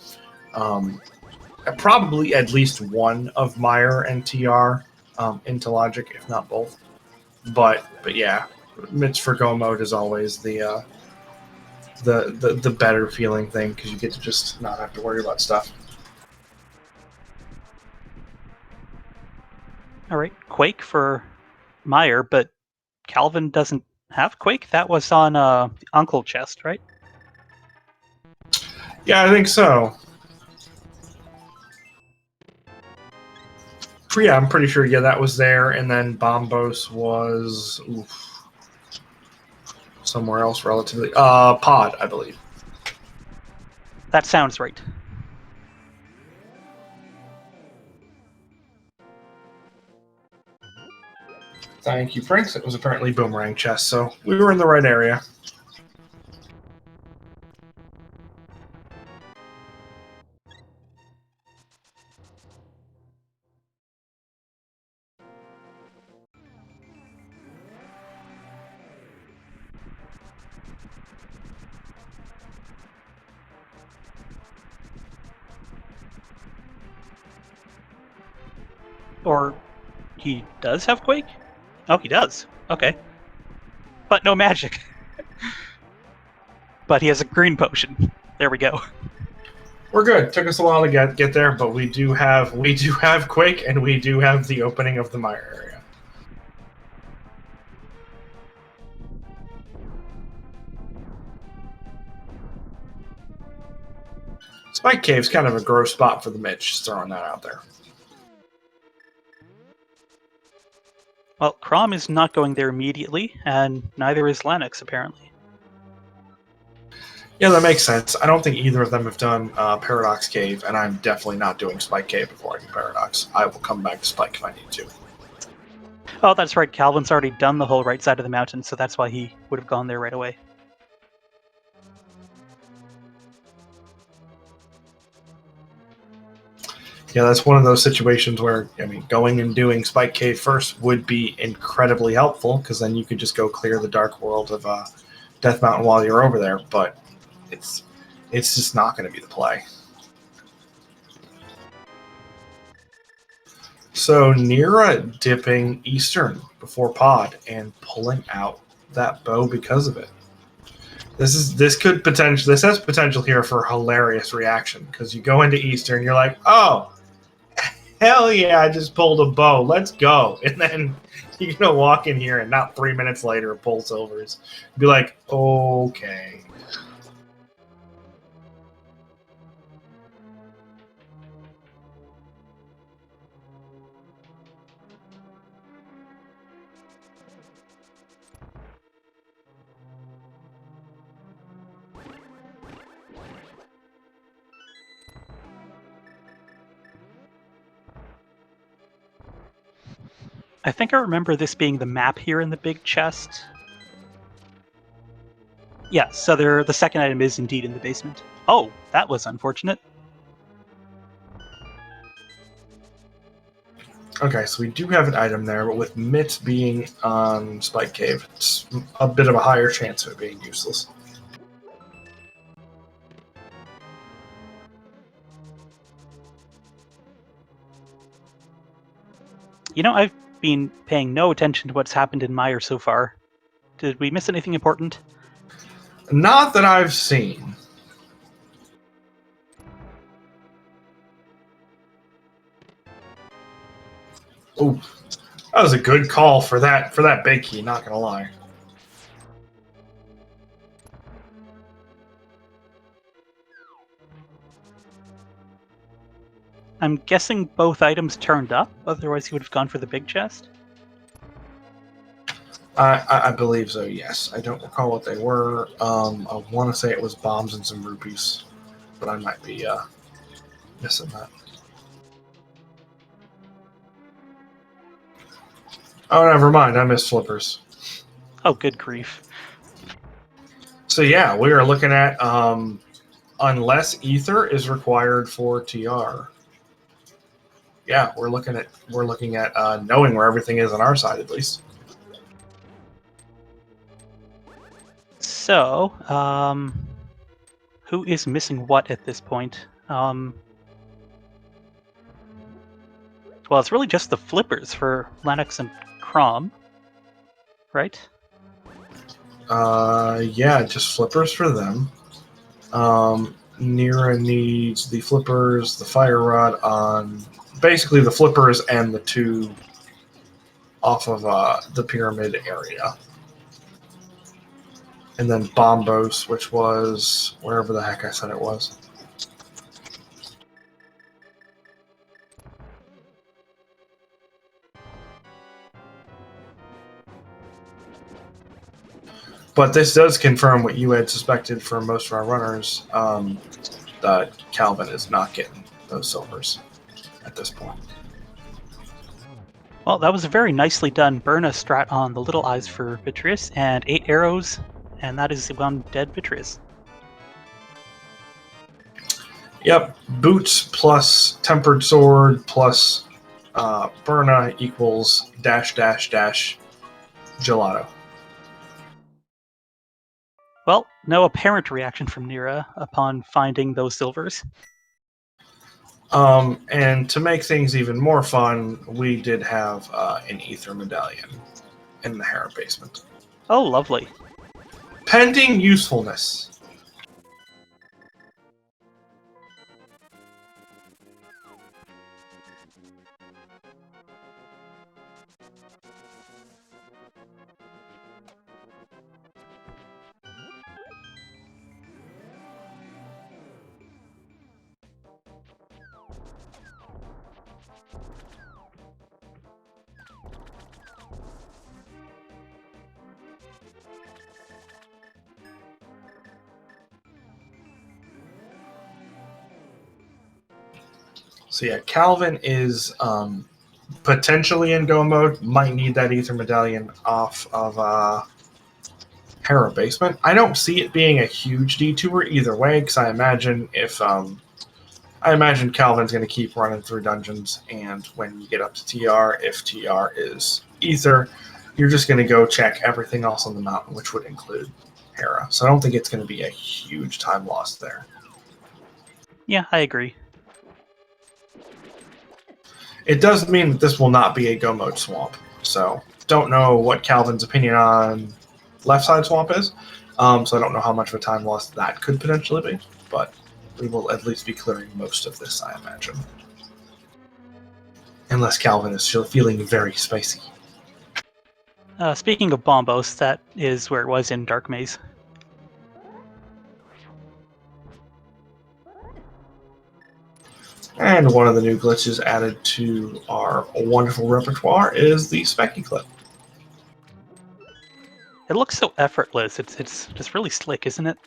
probably at least one of Meyer and TR into logic, if not both. But yeah, Mitch for go mode is always the better feeling thing because you get to just not have to worry about stuff. All right, Quake for Meyer, but Calvin doesn't have Quake. That was on Uncle Chest, right? Yeah, I think so. Yeah, I'm pretty sure. Yeah, that was there, and then Bombos was somewhere else relatively. Pod, I believe. That sounds right. Thank you, Prince. It was apparently Boomerang Chest, so we were in the right area. Or he does have Quake? Oh, he does. Okay. But no magic. But he has a green potion. There we go. We're good. Took us a while to get there, but we do have Quake, and we do have the opening of the Mire area. Spike Cave's kind of a gross spot for the Mitch. Just throwing that out there. Well, Crom is not going there immediately, and neither is Lennox, apparently. Yeah, that makes sense. I don't think either of them have done Paradox Cave, and I'm definitely not doing Spike Cave before I do Paradox. I will come back to Spike if I need to. Oh, that's right. Calvin's already done the whole right side of the mountain, so that's why he would have gone there right away. Yeah, that's one of those situations where, I mean, going and doing Spike Cave first would be incredibly helpful, because then you could just go clear the dark world of Death Mountain while you're over there, but it's just not going to be the play. So Nira dipping Eastern before Pod and pulling out that bow because of it. This has potential here for a hilarious reaction, because you go into Eastern, you're like, oh, hell yeah, I just pulled a bow. Let's go. And then you're going to walk in here and not 3 minutes later pull silvers. Be like, okay. I think I remember this being the map here in the big chest. Yeah, so the second item is indeed in the basement. Oh, that was unfortunate. Okay, so we do have an item there, but with Mitt being on Spike Cave, it's a bit of a higher chance of it being useless. I've been paying no attention to what's happened in Meyer so far. Did we miss anything important? Not that I've seen. Oh, that was a good call for that big key, not gonna lie. I'm guessing both items turned up, otherwise he would have gone for the big chest. I believe so, yes. I don't recall what they were. I want to say it was bombs and some rupees, but I might be missing that. Oh, never mind. I missed flippers. Oh, good grief. So yeah, we are looking at unless ether is required for TR. Yeah, we're looking at knowing where everything is on our side at least. So, who is missing what at this point? Well, it's really just the flippers for Lennox and Crom, right? Yeah, just flippers for them. Nira needs the flippers, the fire rod on basically the flippers and the two off of the pyramid area. And then Bombos, which was wherever the heck I said it was. But this does confirm what you had suspected for most of our runners, that Calvin is not getting those silvers at this point. Well, that was a very nicely done Burna strat on the little eyes for Beatrice, and 8 arrows, and that is one dead Beatrice. Yep, boots plus tempered sword plus Burna equals dash dash dash gelato. Well, no apparent reaction from Nira upon finding those silvers. And to make things even more fun, we did have an ether medallion in the Hera basement. Oh, lovely. Pending usefulness. So yeah, Calvin is potentially in go mode. Might need that ether medallion off of Hera basement. I don't see it being a huge detour either way, because I imagine Calvin's going to keep running through dungeons, and when you get up to TR, if TR is ether, you're just going to go check everything else on the mountain, which would include Hera. So I don't think it's going to be a huge time loss there. Yeah, I agree. It does mean that this will not be a go mode swamp. So don't know what Calvin's opinion on left side swamp is. So I don't know how much of a time loss that could potentially be, but we will at least be clearing most of this, I imagine. Unless Calvin is still feeling very spicy. Speaking of Bombos, that is where it was in Dark Maze. And one of the new glitches added to our wonderful repertoire is the Specky clip. It looks so effortless. It's just really slick, isn't it?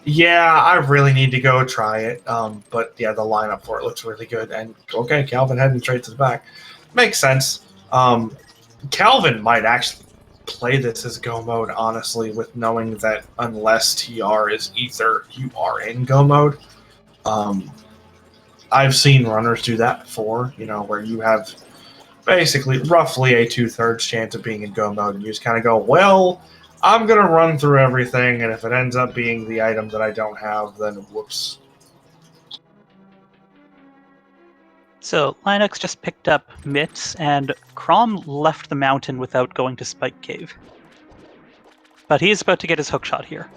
Yeah, I really need to go try it. But yeah, the lineup for it looks really good. And okay, Calvin heading straight to the back. Makes sense. Calvin might actually play this as go mode, honestly, with knowing that unless TR is ether, you are in go mode. I've seen runners do that before, where you have basically roughly a 2/3 chance of being in go mode, and you just kind of go, well, I'm going to run through everything, and if it ends up being the item that I don't have, then whoops. So Linux just picked up Mitts, and Crom left the mountain without going to Spike Cave. But he is about to get his hookshot here.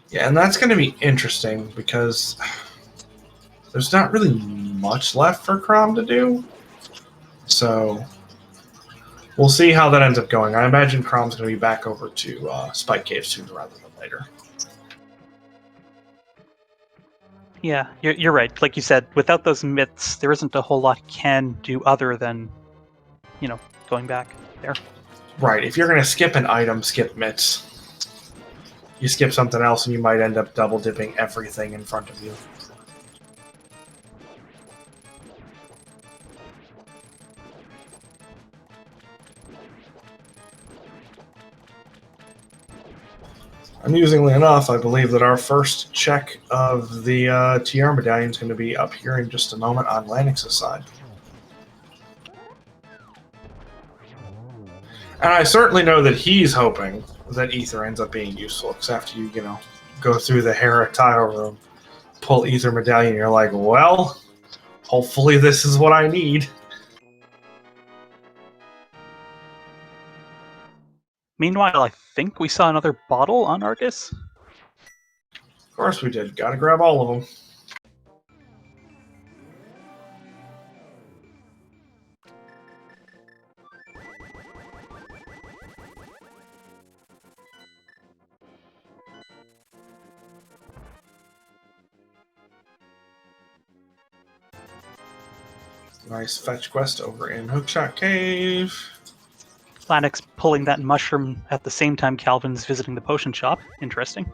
Yeah, and that's going to be interesting because there's not really much left for Crom to do. So we'll see how that ends up going. I imagine Crom's going to be back over to Spike Cave sooner rather than later. Yeah, you're right. Like you said, without those myths, there isn't a whole lot he can do other than, going back there. Right. If you're going to skip an item, skip myths. You skip something else and you might end up double dipping everything in front of you. Amusingly enough, I believe that our first check of the TR medallion is going to be up here in just a moment on Lanix's side. And I certainly know that he's hoping that Ether ends up being useful, because after you, go through the Hera tile room, pull Ether medallion, you're like, well, hopefully this is what I need. Meanwhile, I think we saw another bottle on Argus. Of course we did. Gotta grab all of them. Nice fetch quest over in Hookshot Cave. Lanix pulling that mushroom at the same time Calvin's visiting the potion shop. Interesting.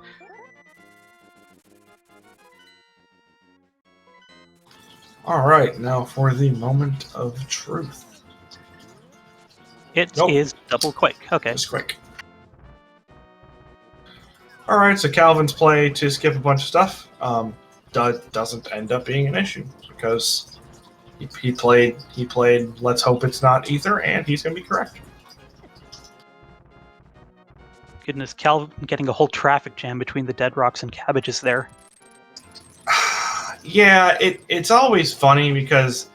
Alright, now for the moment of truth. It is double quake. Okay. Just quick. Alright, so Calvin's play to skip a bunch of stuff doesn't end up being an issue, because he played let's hope it's not Ether, and he's going to be correct. Goodness, Calvin getting a whole traffic jam between the dead rocks and cabbages there. Yeah, it's always funny because,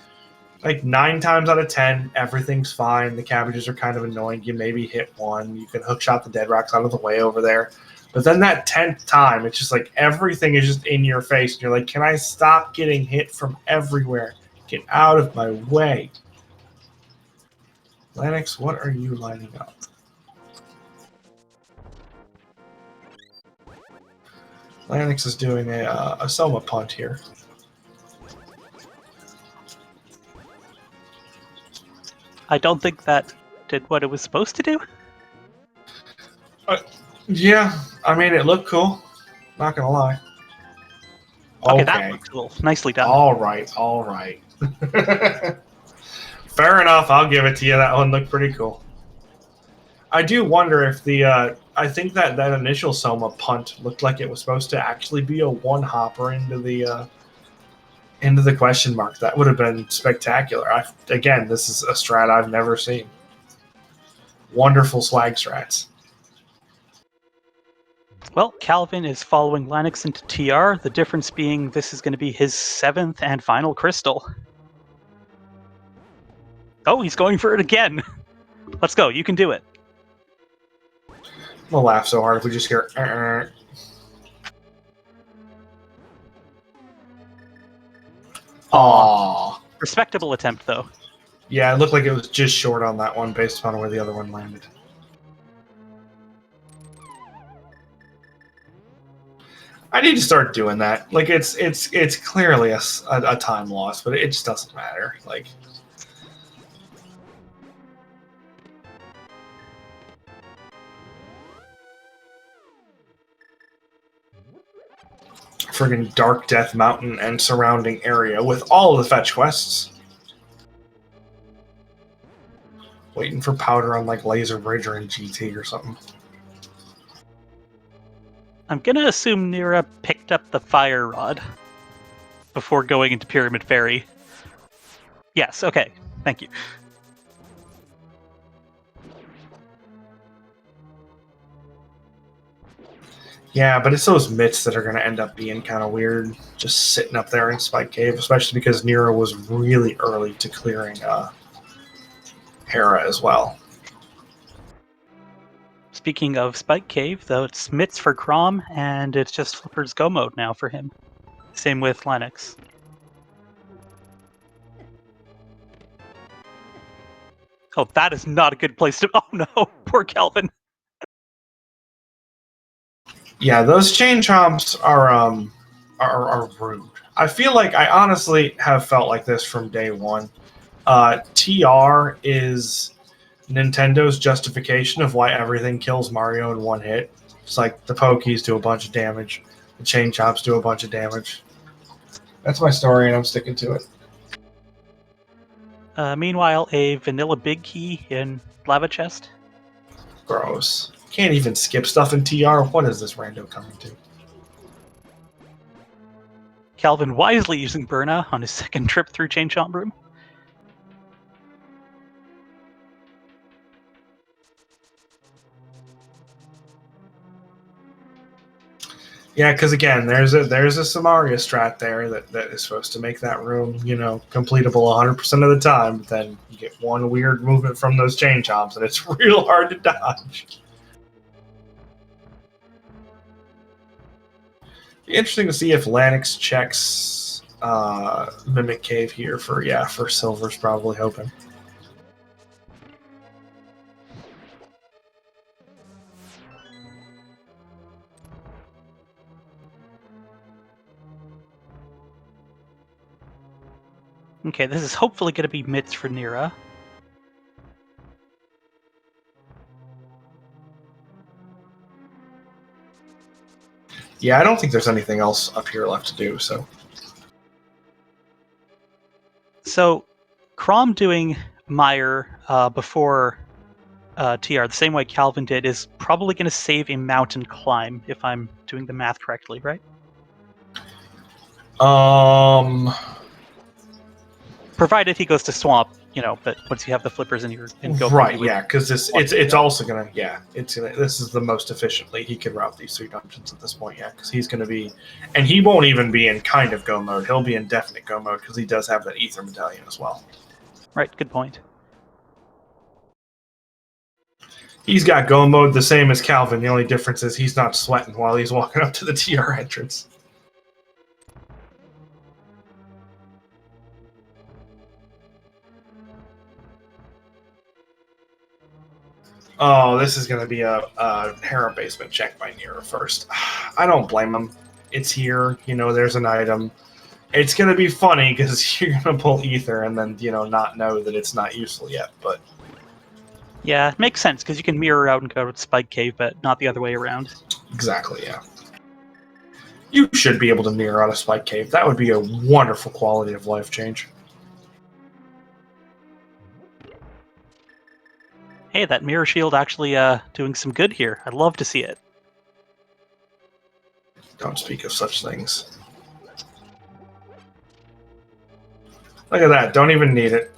like, 9 times out of 10, everything's fine. The cabbages are kind of annoying. You maybe hit one. You can hookshot the dead rocks out of the way over there. But then that 10th time, it's just like everything is just in your face. And you're like, can I stop getting hit from everywhere? Get out of my way. Lanix, what are you lining up? Lanix is doing a Soma punt here. I don't think that did what it was supposed to do. Yeah, I mean, it looked cool. Not gonna lie. Okay, that looks cool. Nicely done. All right. Fair enough. I'll give it to you. That one looked pretty cool. I do wonder if I think that initial Soma punt looked like it was supposed to actually be a one hopper into the question mark. That would have been spectacular. Again, this is a strat I've never seen. Wonderful swag strats. Well, Calvin is following Lanix into TR, the difference being this is going to be his 7th and final crystal. Oh, he's going for it again. Let's go, you can do it. We'll laugh so hard if we just hear Aww. Respectable attempt, though. Yeah, it looked like it was just short on that one based upon where the other one landed. I need to start doing that. Like, it's clearly a time loss, but it just doesn't matter. Like, friggin' Dark Death Mountain and surrounding area with all of the fetch quests. Waiting for powder on, like, Laser Bridge or in GT or something. I'm gonna assume Nira picked up the fire rod before going into Pyramid Ferry. Yes, okay. Thank you. Yeah, but it's those myths that are going to end up being kind of weird, just sitting up there in Spike Cave, especially because Nero was really early to clearing Hera as well. Speaking of Spike Cave, though, it's Mitts for Crom, and it's just Flipper's Go mode now for him. Same with Lennox. Oh, that is not a good place to... Oh no, poor Calvin. Yeah, those chain chomps are rude. I feel like I honestly have felt like this from day one. TR is Nintendo's justification of why everything kills Mario in one hit. It's like the Pokies do a bunch of damage, the chain chomps do a bunch of damage. That's my story, and I'm sticking to it. Meanwhile, a vanilla big key in lava chest. Gross. Can't even skip stuff in TR. What is this rando coming to? Calvin wisely using Burna on his second trip through Chain Chomp Room. Yeah, because again, there's a Samaria strat there that is supposed to make that room, completable 100% of the time. But then you get one weird movement from those chain chomps, and it's real hard to dodge. Be interesting to see if Lanix checks Mimic Cave here for Silver's probably hoping. Okay, this is hopefully going to be mitts for Nira. Yeah, I don't think there's anything else up here left to do, so. So, Crom doing Meyer before TR, the same way Calvin did, is probably going to save a mountain climb, if I'm doing the math correctly, right? Provided he goes to swamp, but once you have the flippers in your go, right, yeah, because it's also gonna this is the most efficiently he can route these 3 dungeons at this point, yeah, because he's gonna be, and he won't even be in kind of go mode. He'll be in definite go mode because he does have that ether medallion as well. Right, good point. He's got go mode the same as Calvin. The only difference is he's not sweating while he's walking up to the TR entrance. Oh, this is going to be a harem basement check by Nira first. I don't blame him. It's here. There's an item. It's going to be funny because you're going to pull ether and then, not know that it's not useful yet. But yeah, it makes sense because you can mirror out and go to Spike Cave, but not the other way around. Exactly, yeah. You should be able to mirror out a Spike Cave. That would be a wonderful quality of life change. Hey, that mirror shield actually doing some good here. I'd love to see it. Don't speak of such things. Look at that. Don't even need it.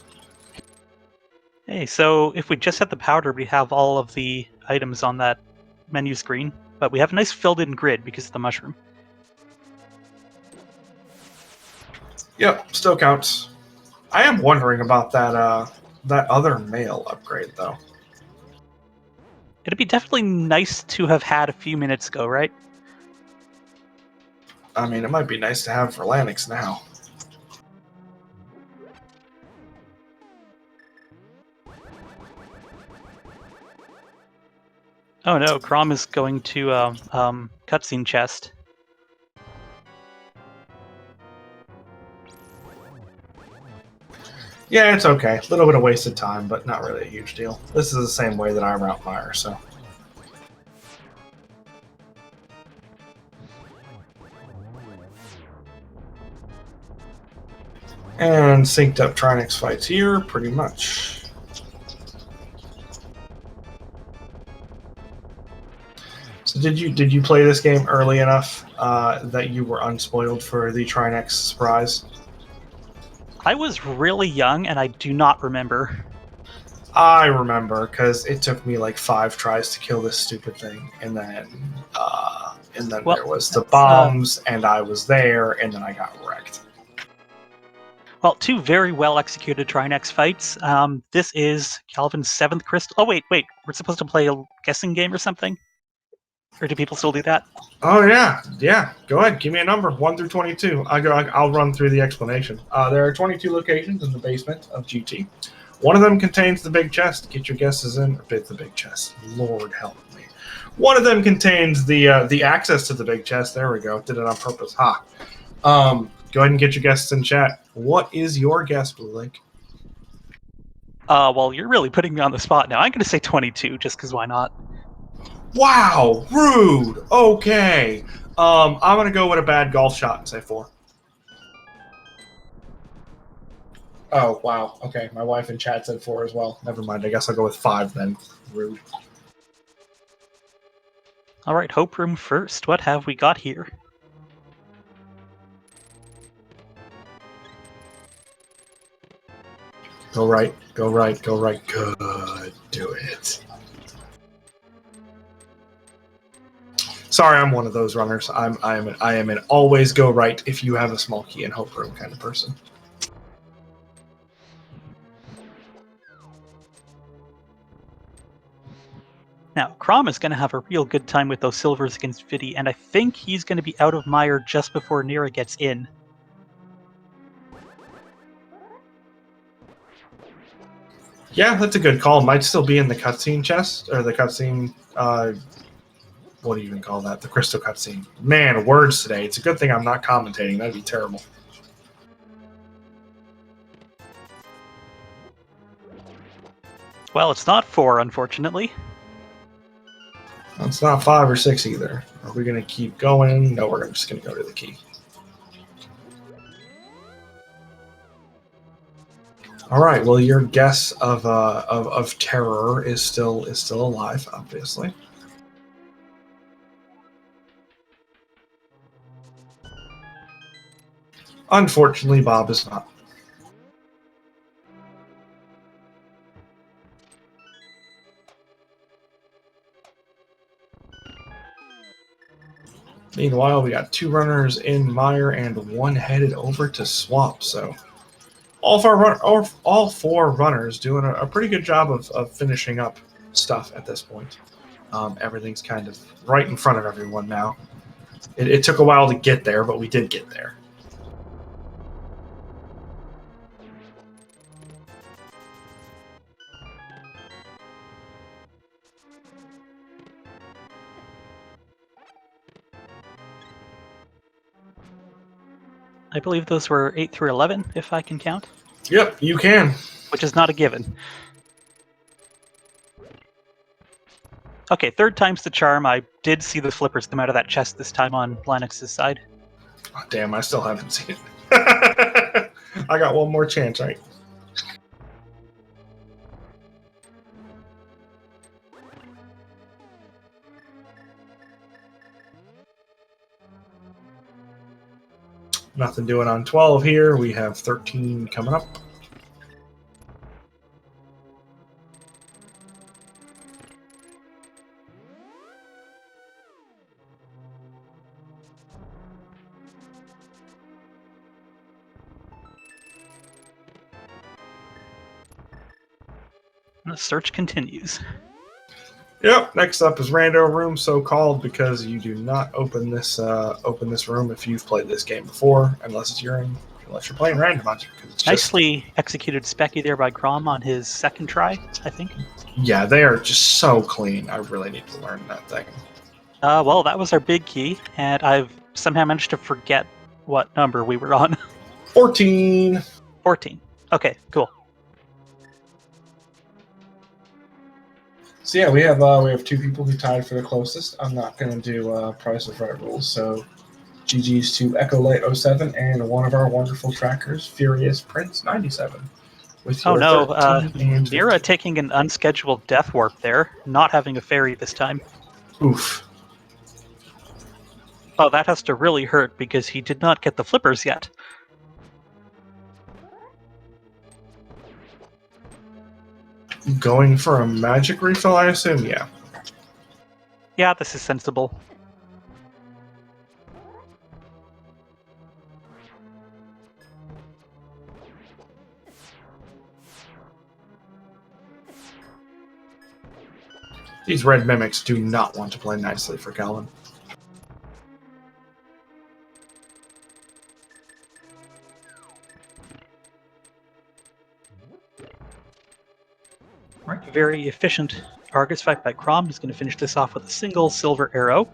Hey, so if we just had the powder, we have all of the items on that menu screen, but we have a nice filled-in grid because of the mushroom. Yep, still counts. I am wondering about that other mail upgrade, though. It'd be definitely nice to have had a few minutes ago, right? I mean, it might be nice to have for Lanix now. Oh no, Crom is going to cutscene chest. Yeah, it's okay. A little bit of wasted time, but not really a huge deal. This is the same way that I route Meyer, so. And synced up Trinix fights here, pretty much. So did you play this game early enough that you were unspoiled for the Trinix surprise? I was really young, and I do not remember. I remember, because it took me like 5 tries to kill this stupid thing, and then there was the bombs, and I was there, and then I got wrecked. Well, 2 very well-executed Trinex fights. This is Calvin's 7th crystal. Oh, wait. We're supposed to play a guessing game or something? Or do people still do that? Oh, yeah. Go ahead. Give me a number, 1 through 22. I'll run through the explanation. There are 22 locations in the basement of GT. One of them contains the big chest. Get your guesses in, or bid the big chest. Lord help me. One of them contains the access to the big chest. There we go. Did it on purpose. Ha. Go ahead and get your guesses in chat. What is your guess, Blue Link? Well, you're really putting me on the spot now. I'm going to say 22, just because why not? Wow, rude. Okay. I'm gonna go with a bad golf shot and say 4. Oh wow. Okay, my wife in chat said 4 as well. Never mind. I guess I'll go with 5 then. Rude. All right, Hope Room first. What have we got here? Go right. Go right. Go right. Good. Do it. Sorry, I'm one of those runners. I am an always go right if you have a small key in Hope Room kind of person. Now, Crom is going to have a real good time with those silvers against Vidi, and I think he's going to be out of mire just before Nira gets in. Yeah, that's a good call. Might still be in the cutscene chest, or the cutscene, what do you even call that? The crystal cutscene. Man, words today. It's a good thing I'm not commentating. That'd be terrible. Well, it's not 4, unfortunately. It's not 5 or 6 either. Are we going to keep going? No, we're just going to go to the key. All right. Well, your guess of terror is still alive, obviously. Unfortunately, Bob is not. Meanwhile, we got 2 runners in mire and 1 headed over to swamp. So all 4 runners doing a pretty good job of finishing up stuff at this point. Everything's kind of right in front of everyone now. It took a while to get there, but we did get there. I believe those were 8 through 11, if I can count. Yep, you can. Which is not a given. Okay, 3rd time's the charm. I did see the flippers come out of that chest this time on Linux's side. Oh, damn, I still haven't seen it. I got one more chance, right? Nothing doing on 12 here. We have 13 coming up. And the search continues. Yep. Next up is Rando Room, so called because you do not open this room if you've played this game before, unless you're playing Randomizer. Nicely executed Specky there by Crom on his 2nd try, I think. Yeah, they are just so clean. I really need to learn that thing. Well, that was our big key, and I've somehow managed to forget what number we were on. 14. 14. Okay, cool. So yeah, we have 2 people who tied for the closest. I'm not going to do Price of Right rules, so GG's to Echo Light 07 and one of our wonderful trackers, Furious Prince 97. With Oh no, 13 and Mira 15. taking an unscheduled death warp there, not having a fairy this time. Oof. Oh, that has to really hurt because he did not get the flippers yet. Going for a magic refill, I assume? Yeah. Yeah, this is sensible. These red mimics do not want to play nicely for Calvin. Right, very efficient Argus fight by Crom is going to finish this off with a single silver arrow.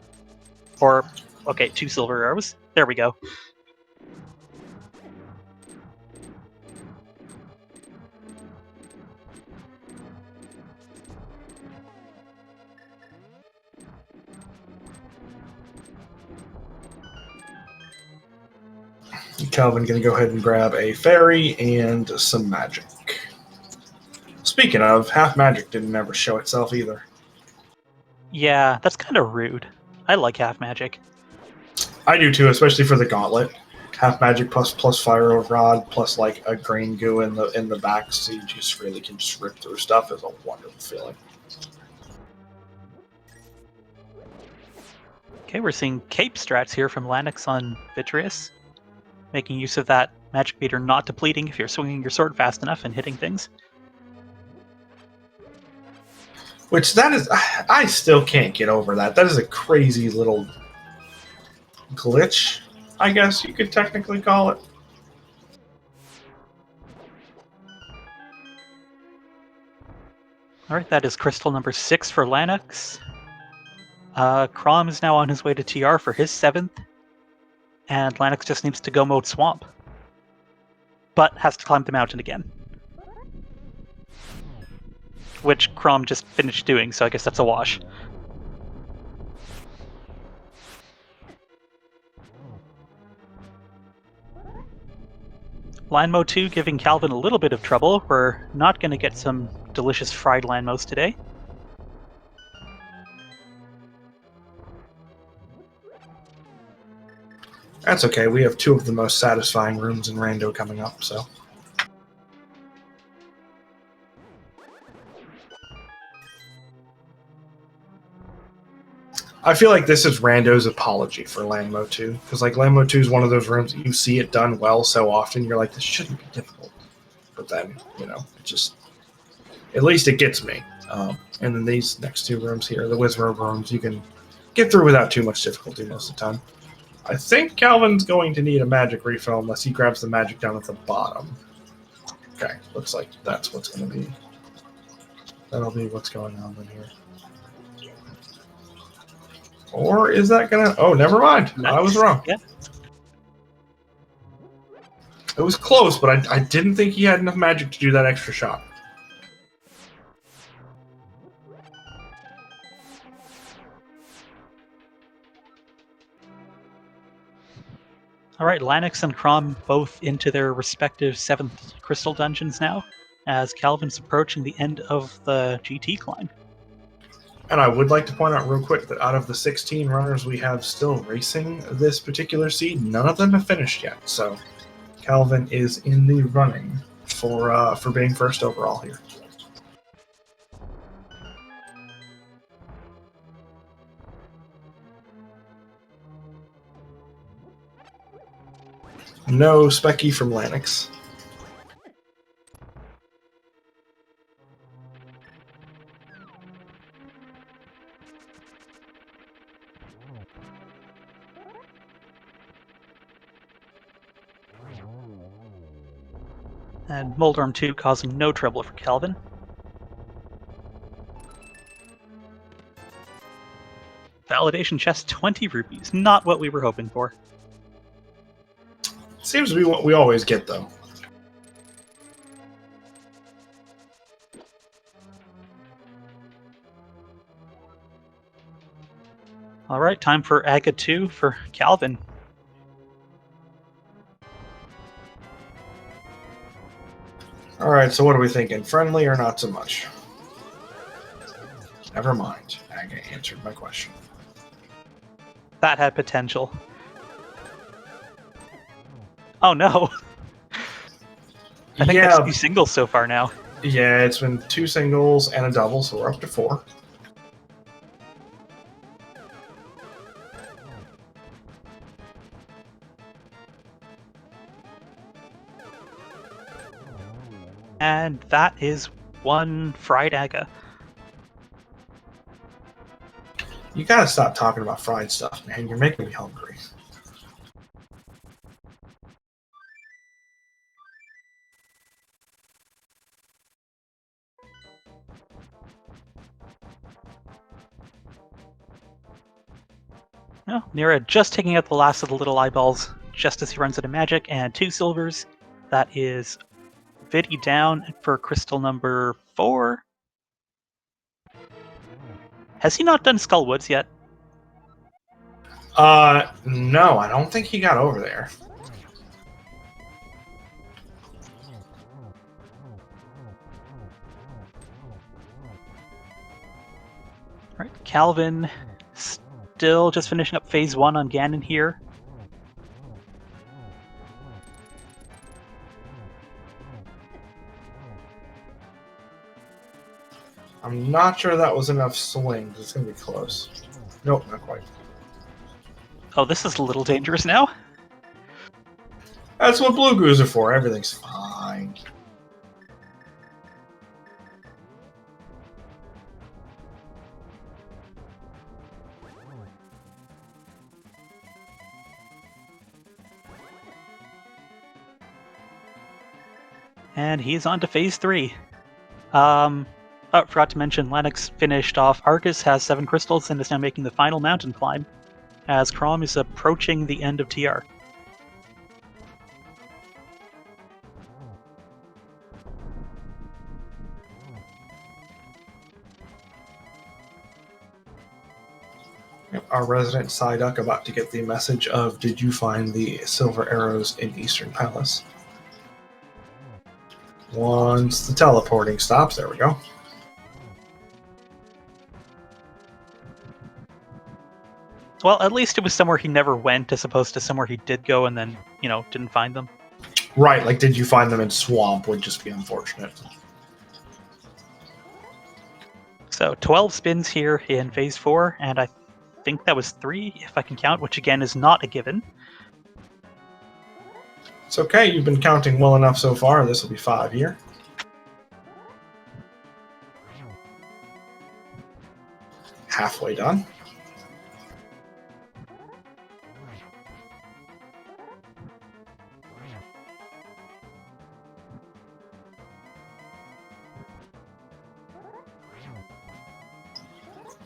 Or, okay, 2 silver arrows. There we go. Calvin going to go ahead and grab a fairy and some magic. Speaking of, half magic didn't ever show itself either. Yeah, that's kind of rude. I like half magic. I do too, especially for the gauntlet. Half magic plus fire rod plus like a green goo in the back, so you just really can just rip through stuff. Is a wonderful feeling. Okay, we're seeing cape strats here from Lanix on Vitreous, making use of that magic meter not depleting if you're swinging your sword fast enough and hitting things. Which that is, I still can't get over that. That is a crazy little glitch, I guess you could technically call it. Alright, that is crystal number 6 for Lanix. Crom is now on his way to TR for his 7th, and Lanix just needs to go mode Swamp. But has to climb the mountain again. Which Crom just finished doing, so I guess that's a wash. Lanmo 2 giving Calvin a little bit of trouble. We're not going to get some delicious fried Lanmos today. That's okay. We have 2 of the most satisfying rooms in Rando coming up, so. I feel like this is Rando's apology for Lanmo 2, because like Lanmo 2 is one of those rooms you see it done well so often, you're like, this shouldn't be difficult. But then, you know, it just, at least it gets me. And then these next 2 rooms here, the Wizrobe rooms, you can get through without too much difficulty most of the time. I think Calvin's going to need a magic refill unless he grabs the magic down at the bottom. Okay, looks like that's what's going to be. That'll be what's going on in here. Or is that going to... Oh, never mind. Nice. I was wrong. Yeah. It was close, but I didn't think he had enough magic to do that extra shot. Alright, Lanix and Crom both into their respective 7th crystal dungeons now, as Calvin's approaching the end of the GT climb. And I would like to point out real quick that out of the 16 runners we have still racing this particular seed, none of them have finished yet. So Calvin is in the running for being first overall here. No Specky from Lanix. And Moldorm 2 causing no trouble for Calvin. Validation chest, 20 rupees. Not what we were hoping for. Seems to be what we always get, though. Alright, time for Aga 2 for Calvin. Alright, so what are we thinking? Friendly or not so much? Never mind. Aga answered my question. That had potential. Oh no! I think that's 2 singles so far now. Yeah, it's been 2 singles and a double, so we're up to 4. And that is 1 fried Aga. You gotta stop talking about fried stuff, man. You're making me hungry. Well, Nira just taking out the last of the little eyeballs just as he runs out of magic, and 2 silvers. That is Vidi down for crystal number 4. Has he not done Skull Woods yet? No, I don't think he got over there. Right, Calvin still just finishing up phase 1 on Ganon here. I'm not sure that was enough swings. It's going to be close. Nope, not quite. Oh, this is a little dangerous now. That's what blue goos are for. Everything's fine. And he's on to phase 3. Forgot to mention, Lennox finished off Arcus, has 7 crystals, and is now making the final mountain climb, as Crom is approaching the end of TR. Our resident Psyduck about to get the message of, did you find the silver arrows in Eastern Palace? Once the teleporting stops, there we go. Well, at least it was somewhere he never went, as opposed to somewhere he did go and then, didn't find them. Right, like did you find them in Swamp would just be unfortunate. So 12 spins here in phase 4, and I think that was 3, if I can count, which again is not a given. It's okay, you've been counting well enough so far. This will be 5 here. Halfway done.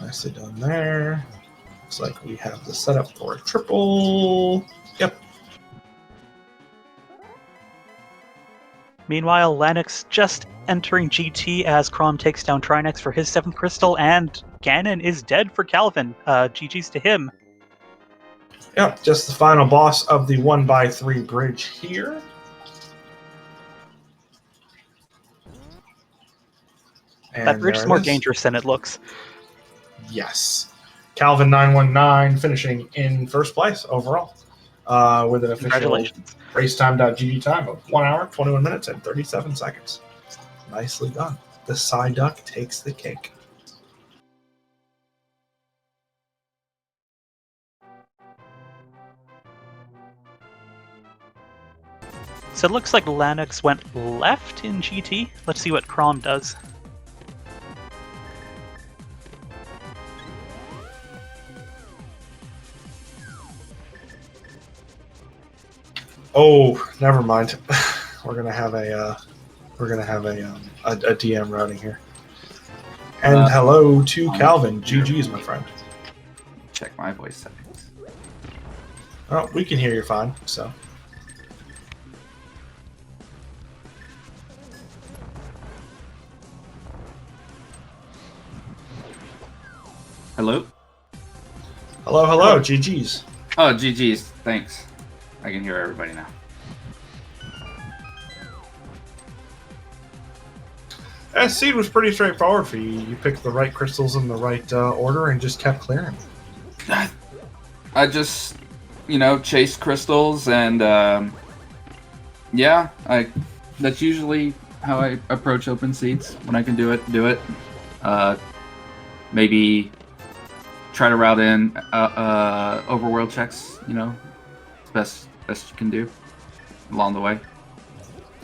Nicely done there. Looks like we have the setup for a triple. Yep. Meanwhile, Lennox just entering GT as Crom takes down Trinex for his 7th crystal, and Ganon is dead for Calvin. GG's to him. Yep, just the final boss of the 1x3 bridge here. And that bridge is more dangerous than it looks. Yes. Calvin 919 finishing in first place overall with an official racetime.gg time of 1 hour, 21 minutes, and 37 seconds. Nicely done. The Psyduck takes the cake. So it looks like Lennox went left in GT. Let's see what Crom does. Oh, never mind. We're gonna have a DM routing here. And hello to Calvin. GG's, my friend. Check my voice settings. Oh, we can hear you fine. So. Hello? Hello. GG's. Oh, GG's. Thanks. I can hear everybody now. That seed was pretty straightforward for you. You picked the right crystals in the right order and just kept clearing. I just, chased crystals and, that's usually how I approach open seeds. When I can do it. Maybe try to route in overworld checks, best you can do along the way.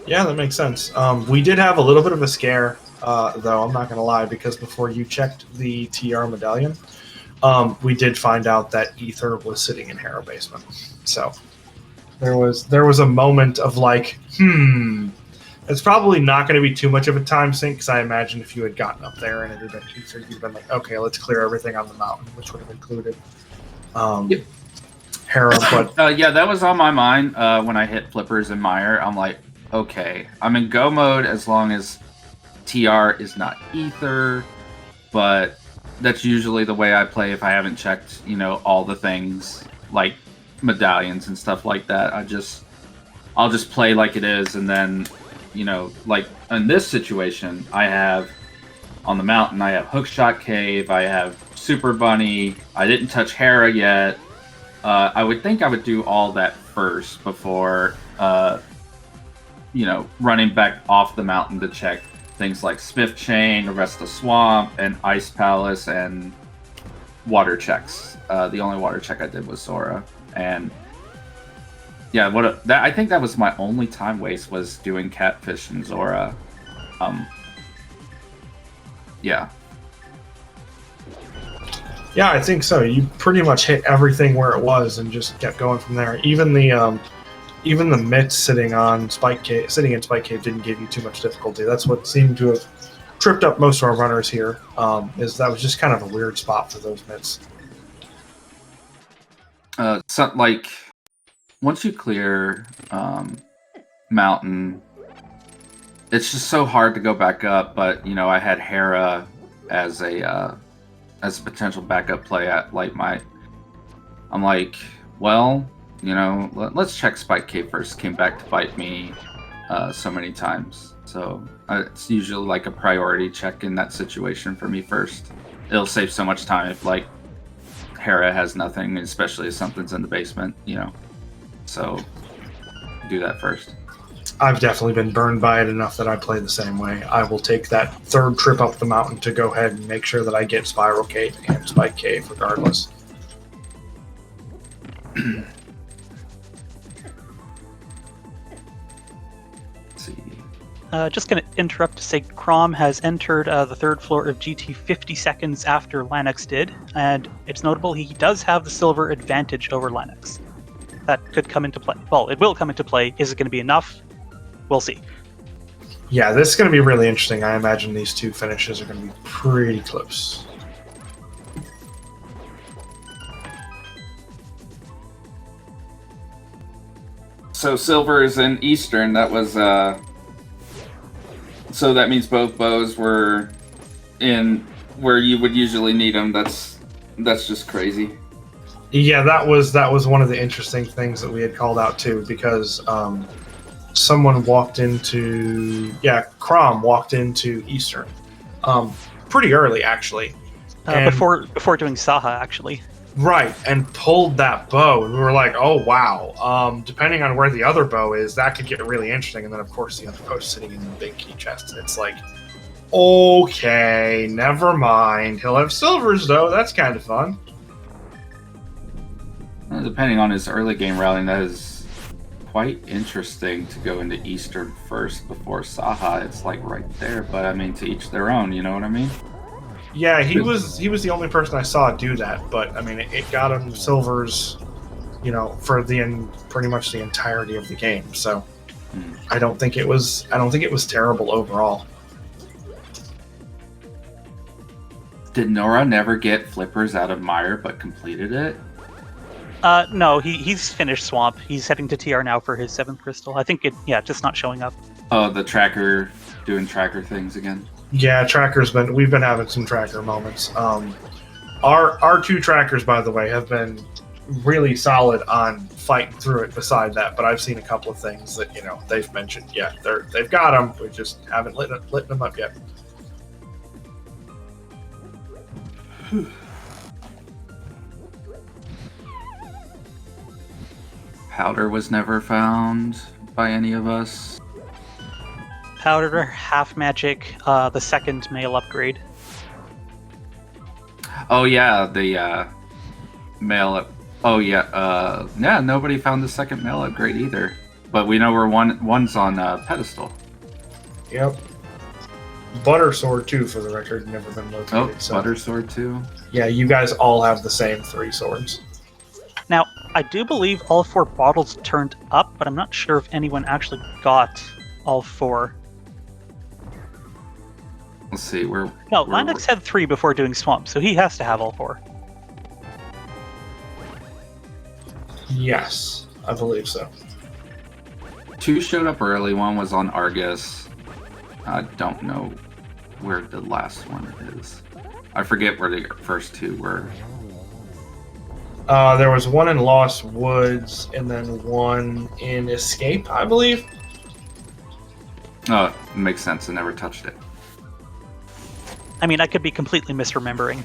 Yeah, that makes sense. We did have a little bit of a scare, though, I'm not going to lie, because before you checked the TR medallion, we did find out that Ether was sitting in Harrow Basement. So there was a moment of like, it's probably not going to be too much of a time sink, because I imagine if you had gotten up there and it had been Ether, you'd been like, okay, let's clear everything on the mountain, which would have included Yep. Hera, but Yeah, that was on my mind when I hit Flippers and Mire. I'm like, okay, I'm in go mode as long as TR is not Ether, but that's usually the way I play if I haven't checked, all the things like medallions and stuff like that. I'll just play like it is, and then, like in this situation, I have on the mountain, I have Hookshot Cave, I have Super Bunny, I didn't touch Hera yet. I would think I would do all that first before, running back off the mountain to check things like Spiff Chain, Arrest the Swamp, and Ice Palace, and water checks. The only water check I did was Zora, and yeah, I think that was my only time waste was doing Catfish and Zora. Yeah. Yeah, I think so. You pretty much hit everything where it was and just kept going from there. Even the mitts sitting in Spike Cave didn't give you too much difficulty. That's what seemed to have tripped up most of our runners here. Is that was just kind of a weird spot for those mitts. Like once you clear Mountain, it's just so hard to go back up. But I had Hera as a potential backup play at Light Might. I'm like, well, let's check Spike Cave first. Came back to bite me so many times. So it's usually like a priority check in that situation for me first. It'll save so much time if like Hera has nothing, especially if something's in the basement, So do that first. I've definitely been burned by it enough that I play the same way. I will take that third trip up the mountain to go ahead and make sure that I get Spiral Cave and Spike Cave regardless. Just going to interrupt to say Crom has entered the third floor of GT 50 seconds after Lanix did, and it's notable he does have the silver advantage over Lanix. That could come into play. Well, it will come into play. Is it going to be enough? We'll see. Yeah, this is going to be really interesting. I imagine these two finishes are going to be pretty close. So silver is in Eastern. That was so that means both bows were in where you would usually need them. That's just crazy. Yeah, that was one of the interesting things that we had called out too, because someone walked into Crom walked into Eastern pretty early actually. Before doing Saha actually. Right, and pulled that bow, and we were like, oh wow. Depending on where the other bow is, that could get really interesting. And then of course the other bow is sitting in the big key chest, and it's like, okay, never mind. He'll have silvers though, that's kind of fun. Depending on his early game routing, that is quite interesting to go into Eastern first before Saha. It's like right there, but I mean, to each their own, you know what I mean? Yeah, he was the only person I saw do that, but I mean, it got him silvers, for pretty much the entirety of the game. So I don't think it was terrible overall. Did Nora never get Flippers out of Mire but completed it? No, he's finished Swamp. He's heading to TR now for his 7th crystal. I think just not showing up. Oh, the tracker, doing tracker things again. Yeah, we've been having some tracker moments. Our two trackers, by the way, have been really solid on fighting through it beside that, but I've seen a couple of things that, they've mentioned. Yeah, they've got them. We just haven't lit them up yet. Powder was never found by any of us. Powder, half magic, the second male upgrade. Oh yeah, the male up. Oh yeah, nobody found the second male upgrade either. But we know where one's on pedestal. Yep. Butter Sword too, for the record, never been located. Oh, so. Butter Sword too. Yeah, you guys all have the same 3 swords. Now, I do believe all 4 bottles turned up, but I'm not sure if anyone actually got all 4. Let's see, No, Lanix had 3 before doing Swamp, so he has to have all 4. Yes, I believe so. 2 showed up early. One was on Argus. I don't know where the last one is. I forget where the first 2 were. There was one in Lost Woods and then one in Escape, I believe. Oh, it makes sense. I never touched it. I mean, I could be completely misremembering.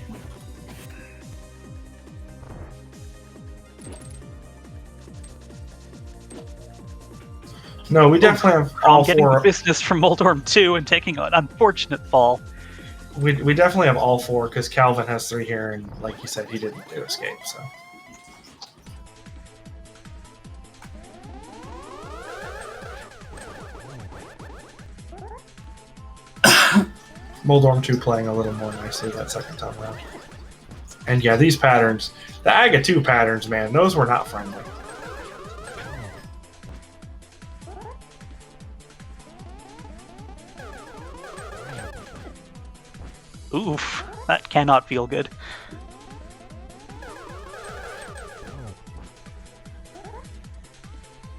No, we definitely have all Getting the 4. business from Moldorm 2 and taking an unfortunate fall. We definitely have all 4 because Calvin has 3 here, and like you said, he didn't do Escape. So Moldorm 2 playing a little more nicely that second time around. And yeah, these patterns, the Aga 2 patterns, man, those were not friendly. Oof, that cannot feel good.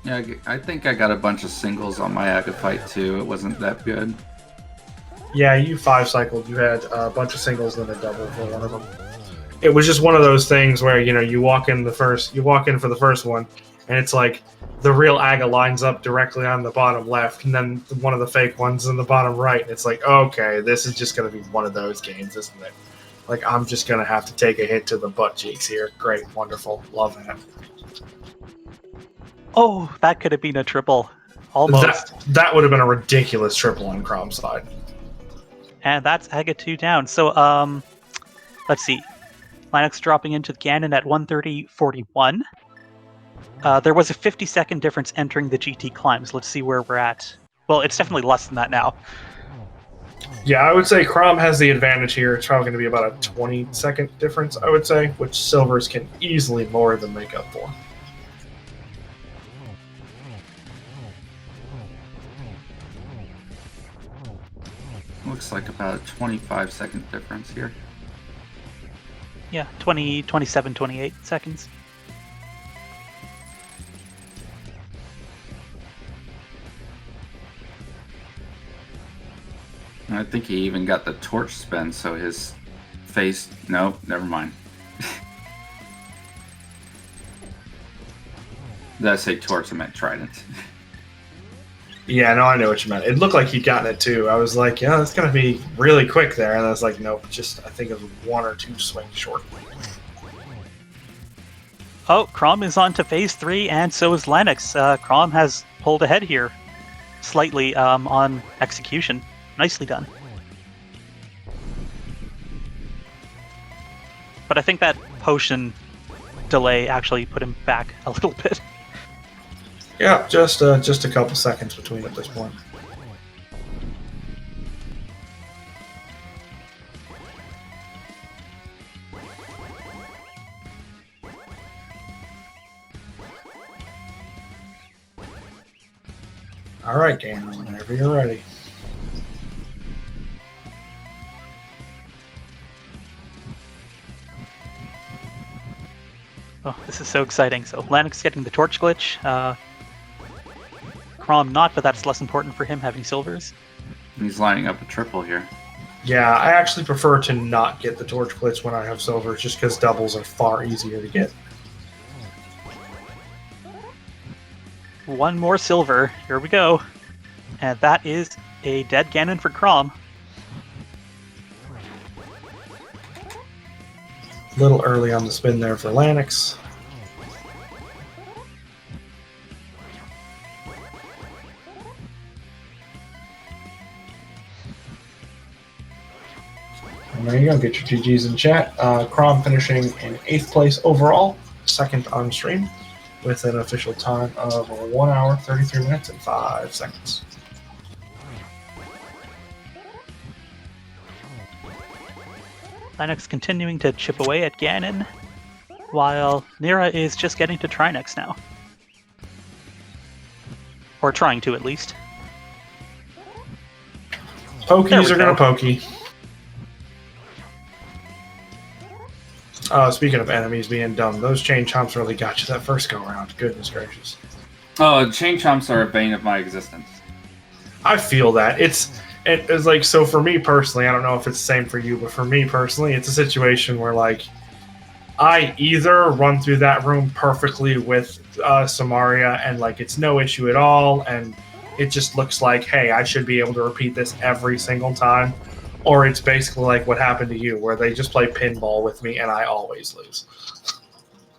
Yeah, I think I got a bunch of singles on my Aga fight too. It wasn't that good. Yeah, you 5 cycled. You had a bunch of singles and a double for one of them. It was just one of those things where you walk in for the first one, and it's like the real Aga lines up directly on the bottom left, and then one of the fake ones in the bottom right. And it's like, okay, this is just going to be one of those games, isn't it? Like, I'm just going to have to take a hit to the butt cheeks here. Great, wonderful, love that. Oh, that could have been a triple. Almost. That would have been a ridiculous triple on Crom's side. And that's Aga 2 down. So, let's see. Linux dropping into Ganon at 130.41. There was a 50-second difference entering the GT climbs. Let's see where we're at. Well, it's definitely less than that now. Yeah, I would say Crom has the advantage here. It's probably going to be about a 20-second difference, I would say, which Silvers can easily more than make up for. Looks like about a 25-second difference here. Yeah, 20, 27, 28 seconds. I think he even got the torch spin, so his face... Nope, never mind. Did I say torch? I meant trident. Yeah, no, I know what you meant. It looked like he'd gotten it too. I was like, yeah, it's going to be really quick there. And I was like, nope, just I think it was 1 or 2 swings short. Oh, Crom is on to phase 3, and so is Lennox. Crom has pulled ahead here slightly on execution. Nicely done. But I think that potion delay actually put him back a little bit. Yeah, just a couple seconds between at this point. All right, Ganon, whenever you're ready. Oh, this is so exciting. So Lennox getting the torch glitch. Crom not, but that's less important for him having silvers. He's lining up a triple here. Yeah, I actually prefer to not get the torch glitch when I have silvers, just because doubles are far easier to get. One more silver. Here we go. And that is a dead Ganon for Crom. A little early on the spin there for Lanix. And there you go, get your GGs in chat. Crom finishing in 8th place overall, 2nd on stream, with an official time of 1 hour, 33 minutes, and 5 seconds. Linux continuing to chip away at Ganon, while Nira is just getting to Trinex now. Or trying to, at least. Pokies are going to pokey. Speaking of enemies being dumb, those chain chomps really got you that first go around. Goodness gracious. Oh, chain chomps are a bane of my existence. I feel that. It's like, so for me personally, I don't know if it's the same for you, but for me personally, it's a situation where like I either run through that room perfectly with Samaria and like it's no issue at all, and it just looks like, hey, I should be able to repeat this every single time, or it's basically like what happened to you, where they just play pinball with me and I always lose.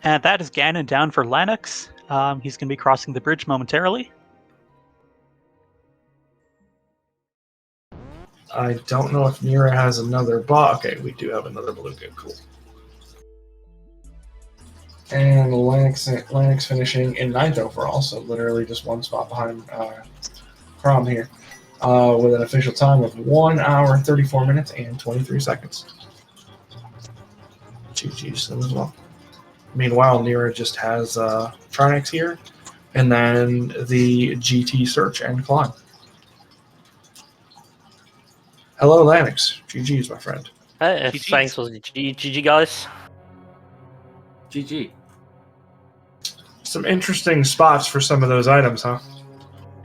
And that is Ganon down for Lennox. He's going to be crossing the bridge momentarily. I don't know if Nira has another bot. Okay, we do have another Beluga. Cool. And Lennox finishing in 9th overall, so literally just one spot behind Crom here, with an official time of 1 hour, 34 minutes, and 23 seconds. GG's them as well. Meanwhile, Nira just has Trinex here, and then the GT search and climb. Hello, Lennox. GG's, my friend. GG's. Thanks for the GG, guys. GG. Some interesting spots for some of those items, huh?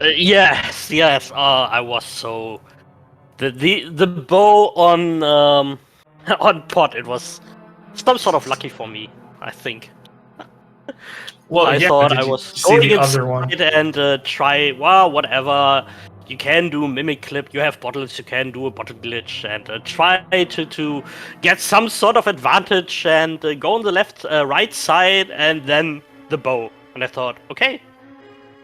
Yes. I was so the bow on on pot. It was some sort of lucky for me, I think. Well, I thought I was see going the other one. inside and try. Well, whatever. You can do mimic clip. You have bottles. You can do a bottle glitch and try to get some sort of advantage and go on the left, right side, and then the bow. And I thought, okay,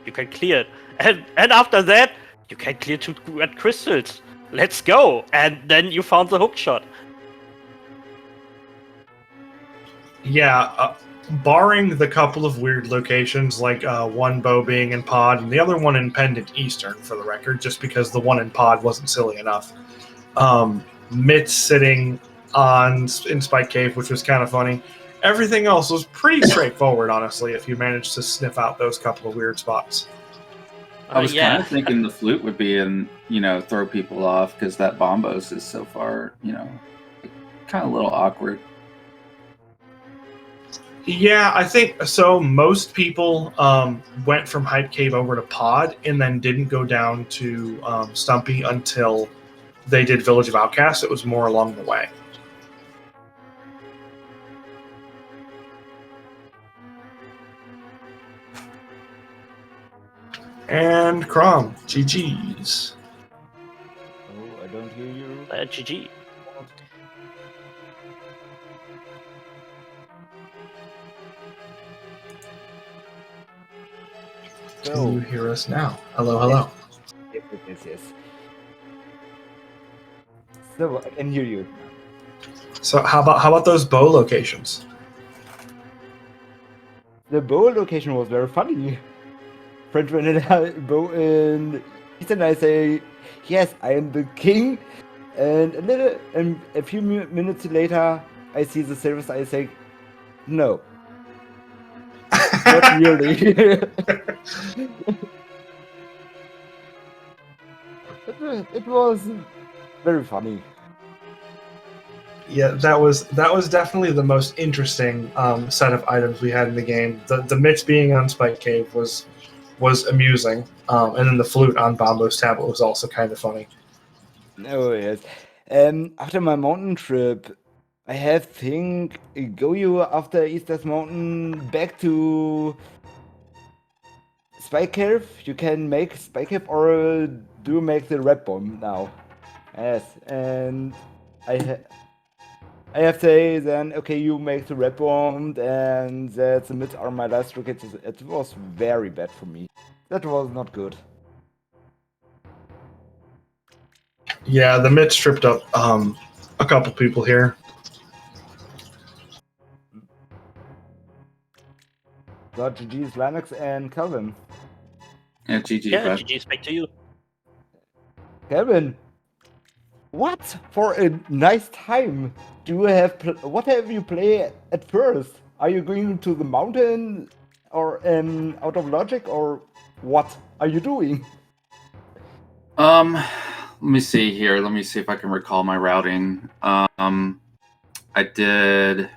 you can clear it. And after that, you can clear 2 red crystals. Let's go. And then you found the hook shot. Yeah, barring the couple of weird locations, like one bow being in pod and the other one in Pendant Eastern, for the record, just because the one in pod wasn't silly enough. Mitz sitting in Spike Cave, which was kind of funny. Everything else was pretty straightforward, honestly, if you managed to sniff out those couple of weird spots. I was kind of thinking the flute would be in, throw people off, because that Bombos is so far, kind of a little awkward. Yeah, I think so. Most people went from Hype Cave over to Pod and then didn't go down to Stumpy until they did Village of Outcasts. It was more along the way. And Crom, GG's. Oh, I don't hear you. GG. Can you hear us now? Hello, hello. Yes. So I can hear you. So how about those bow locations? The bow location was very funny. Friend rented a bow in Eastern. I say, yes, I am the king. And a few minutes later, I see the service. I say, no. Not really. It was very funny. Yeah, that was definitely the most interesting set of items we had in the game. The Mitz being on Spike Cave was amusing, and then the flute on Bombo's tablet was also kind of funny. Oh yes. After my mountain trip, I have go you after Easter's Mountain back to Spike Cave. You can make Spike Cave or do make the red bomb now. Yes, and I have to say then, okay, you make the red bomb, and that's the mid are my last rockets. It was very bad for me. That was not good. Yeah, the Mitz tripped up a couple people here. Got GG's Lennox and Calvin. Yeah, GG. Yeah, GG's back to you. Calvin, what for a nice time? Do you have what have you played at first? Are you going to the mountain or out of logic, or what are you doing? Let me see here. Let me see if I can recall my routing. I did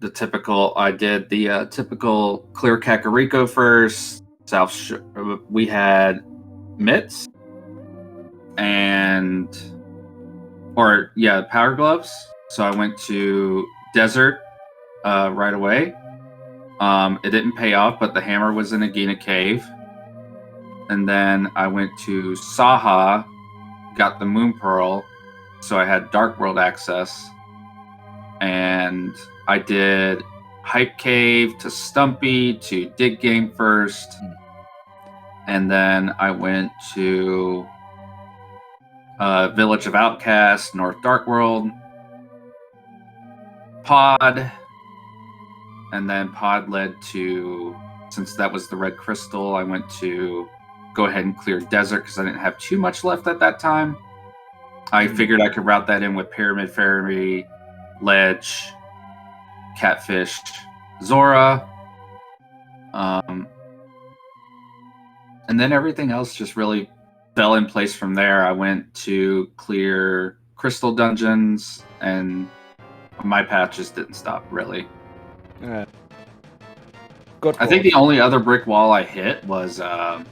the typical. I did the typical clear Kakariko first. We had mitts power gloves. So I went to desert right away. It didn't pay off, but the hammer was in Agina Cave. And then I went to Saha, got the Moon Pearl, so I had Dark World access. And I did Hype Cave to Stumpy to Dig Game first. And then I went to Village of Outcast, North Dark World, Pod. And then Pod led to, since that was the red crystal, I went to go ahead and clear desert because I didn't have too much left at that time. I figured I could route that in with Pyramid Fairy, Ledge, Catfish, Zora. And then everything else just really fell in place from there. I went to clear crystal dungeons, and my path just didn't stop, really. Good. I think the only other brick wall I hit was to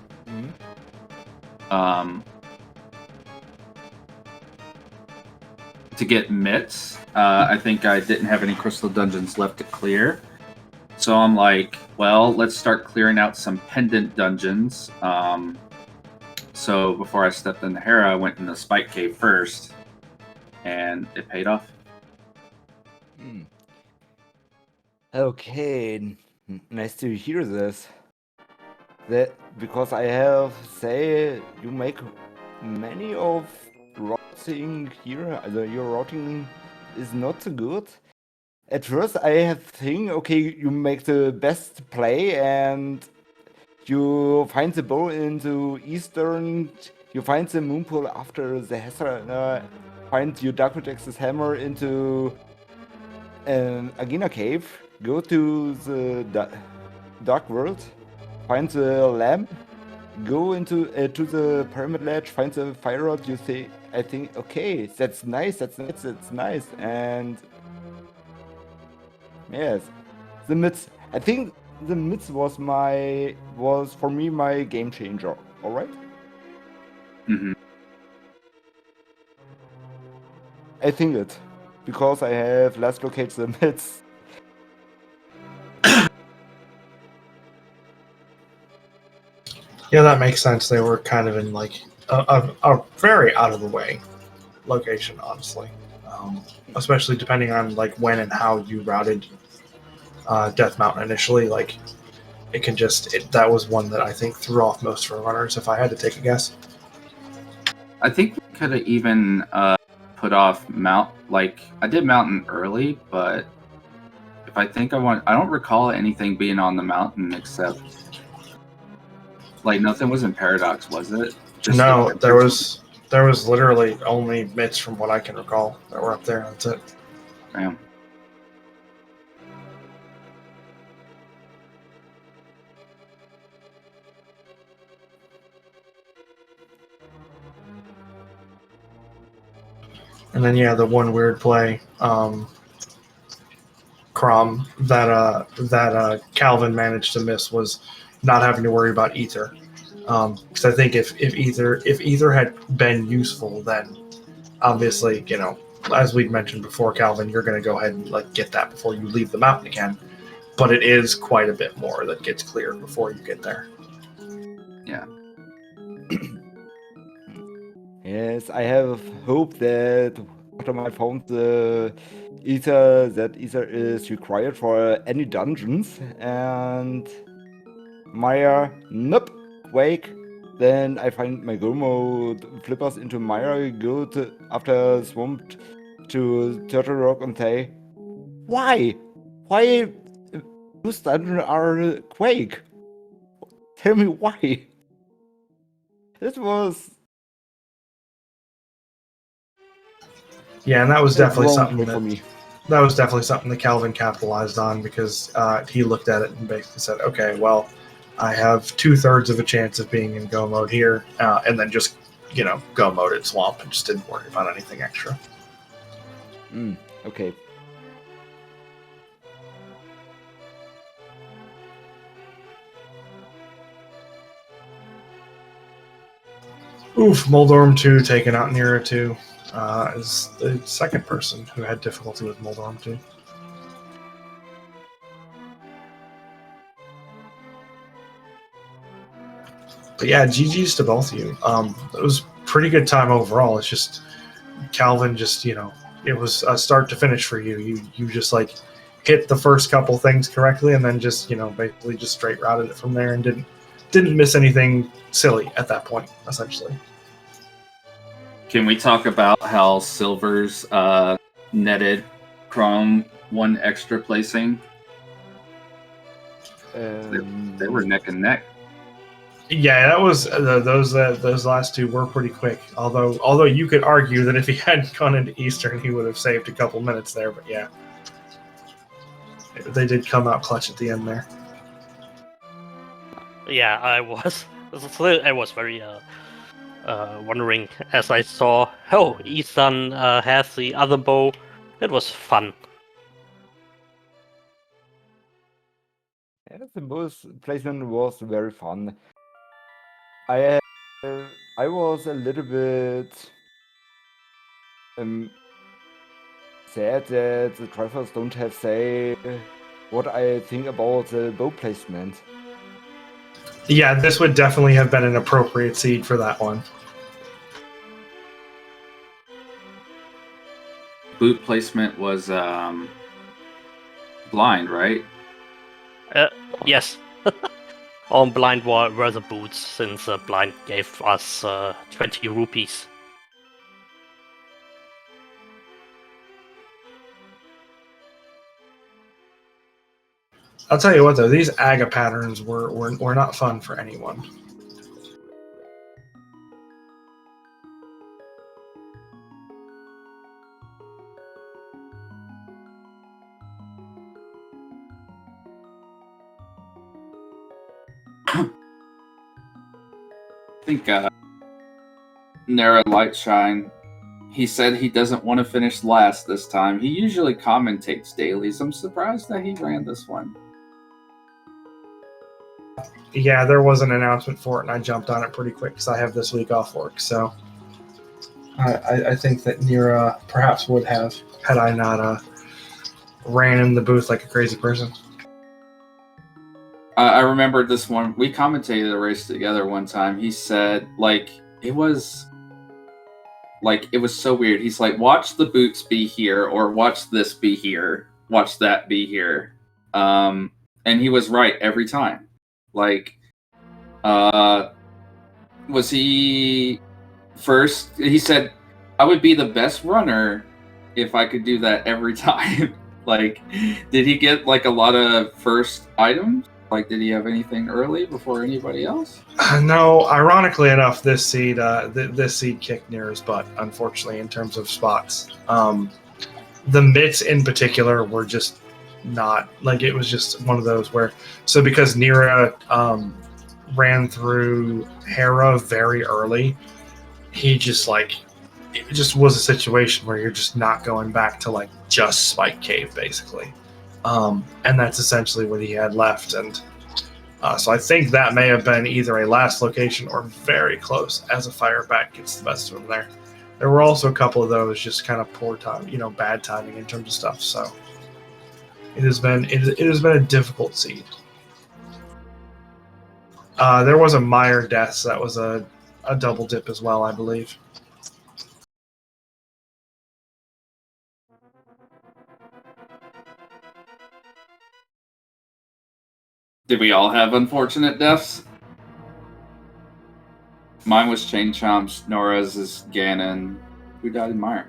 get mitts. I think I didn't have any crystal dungeons left to clear. So I'm like, well, let's start clearing out some pendant dungeons. So before I stepped into Hera, I went in the Spike Cave first, and it paid off. Okay, nice to hear this. That because I have say you make many of routing here. Your routing is not so good. At first, I have think okay, you make the best play and you find the bow into Eastern. You find the Moonpool after the Hesra. Find your Dark Protector's hammer into Agina Cave. Go to the Dark World. Find the lamp. Go into to the Pyramid Ledge. Find the fire rod. You say, I think, okay, that's nice. That's nice. And yes, the myths. I think the myths was for me my game changer. All right. Mm-hmm. I think it because I have last located the myths. Yeah, that makes sense. They were kind of in like a very out of the way location, honestly. Especially depending on like when and how you routed Death Mountain initially. Like it can that was one that I think threw off most runners. If I had to take a guess, I think we could have even put off I did Mountain early, but if I think I don't recall anything being on the mountain except. Like nothing was in Paradox, was it? No, there was literally only mitts from what I can recall that were up there. That's it. Damn. And then the one weird play, Crom that Calvin managed to miss was not having to worry about ether, because I think if ether had been useful, then obviously as we'd mentioned before, Calvin, you're going to go ahead and like get that before you leave the mountain again. But it is quite a bit more that gets cleared before you get there. Yeah. Yes, I have hope that after I found the ether is required for any dungeons, and Maya, nope, Quake. Then I find my go mode flippers into Maya, go to after Swamp to Turtle Rock and say, why those dungeons are Quake? Tell me why. It was. Yeah, and that was definitely something for me. That was definitely something that Calvin capitalized on because he looked at it and basically said, okay, well, I have 2/3 of a chance of being in go mode here, and then just, go mode at Swamp and just didn't worry about anything extra. Okay. Oof, Moldorm 2 taken out Nero 2 is the second person who had difficulty with Moldorm 2. But yeah, GG's to both of you. It was pretty good time overall. It's just Calvin just, it was a start to finish for you. You just like hit the first couple things correctly and then just, basically just straight routed it from there and didn't miss anything silly at that point, essentially. Can we talk about how Silver's netted Chrome one extra placing? They were neck and neck. Yeah, that was those last two were pretty quick. Although you could argue that if he hadn't gone into Eastern, he would have saved a couple minutes there. But yeah, they did come out clutch at the end there. Yeah, I was very wondering as I saw, Ethan has the other bow. It was fun. Yeah, the most placement was very fun. I was a little bit sad that the drivers don't have say what I think about the bow placement. Yeah, this would definitely have been an appropriate seed for that one. Boot placement was blind, right? Yes. On blind were the boots, since blind gave us 20 rupees. I'll tell you what though, these AGA patterns were not fun for anyone. I think Nara Lightshine, he said he doesn't want to finish last this time. He usually commentates dailies. I'm surprised that he ran this one. Yeah, there was an announcement for it, and I jumped on it pretty quick because I have this week off work. So I think that Nira perhaps would have had I not ran in the booth like a crazy person. I remember this one. We commentated a race together one time. He said, it was so weird. He's like, watch the boots be here, or watch this be here, watch that be here. And he was right every time. Was he first? He said, I would be the best runner if I could do that every time. Did he get a lot of first items? Did he have anything early before anybody else? No, ironically enough, this seed kicked Nira's butt, unfortunately, in terms of spots. The mitts in particular were just not, it was just one of those where, so because Nira ran through Hera very early, he just it just was a situation where you're just not going back to just Spike Cave basically. And that's essentially what he had left. And so I think that may have been either a last location or very close as a fireback gets the best of him there. There were also a couple of those just kind of poor time, bad timing in terms of stuff. So it has been a difficult seed. There was a Meyer death, so that was a double dip as well, I believe. Did we all have unfortunate deaths? Mine was Chain Chomps, Nora's is Ganon. Who died in Meyer?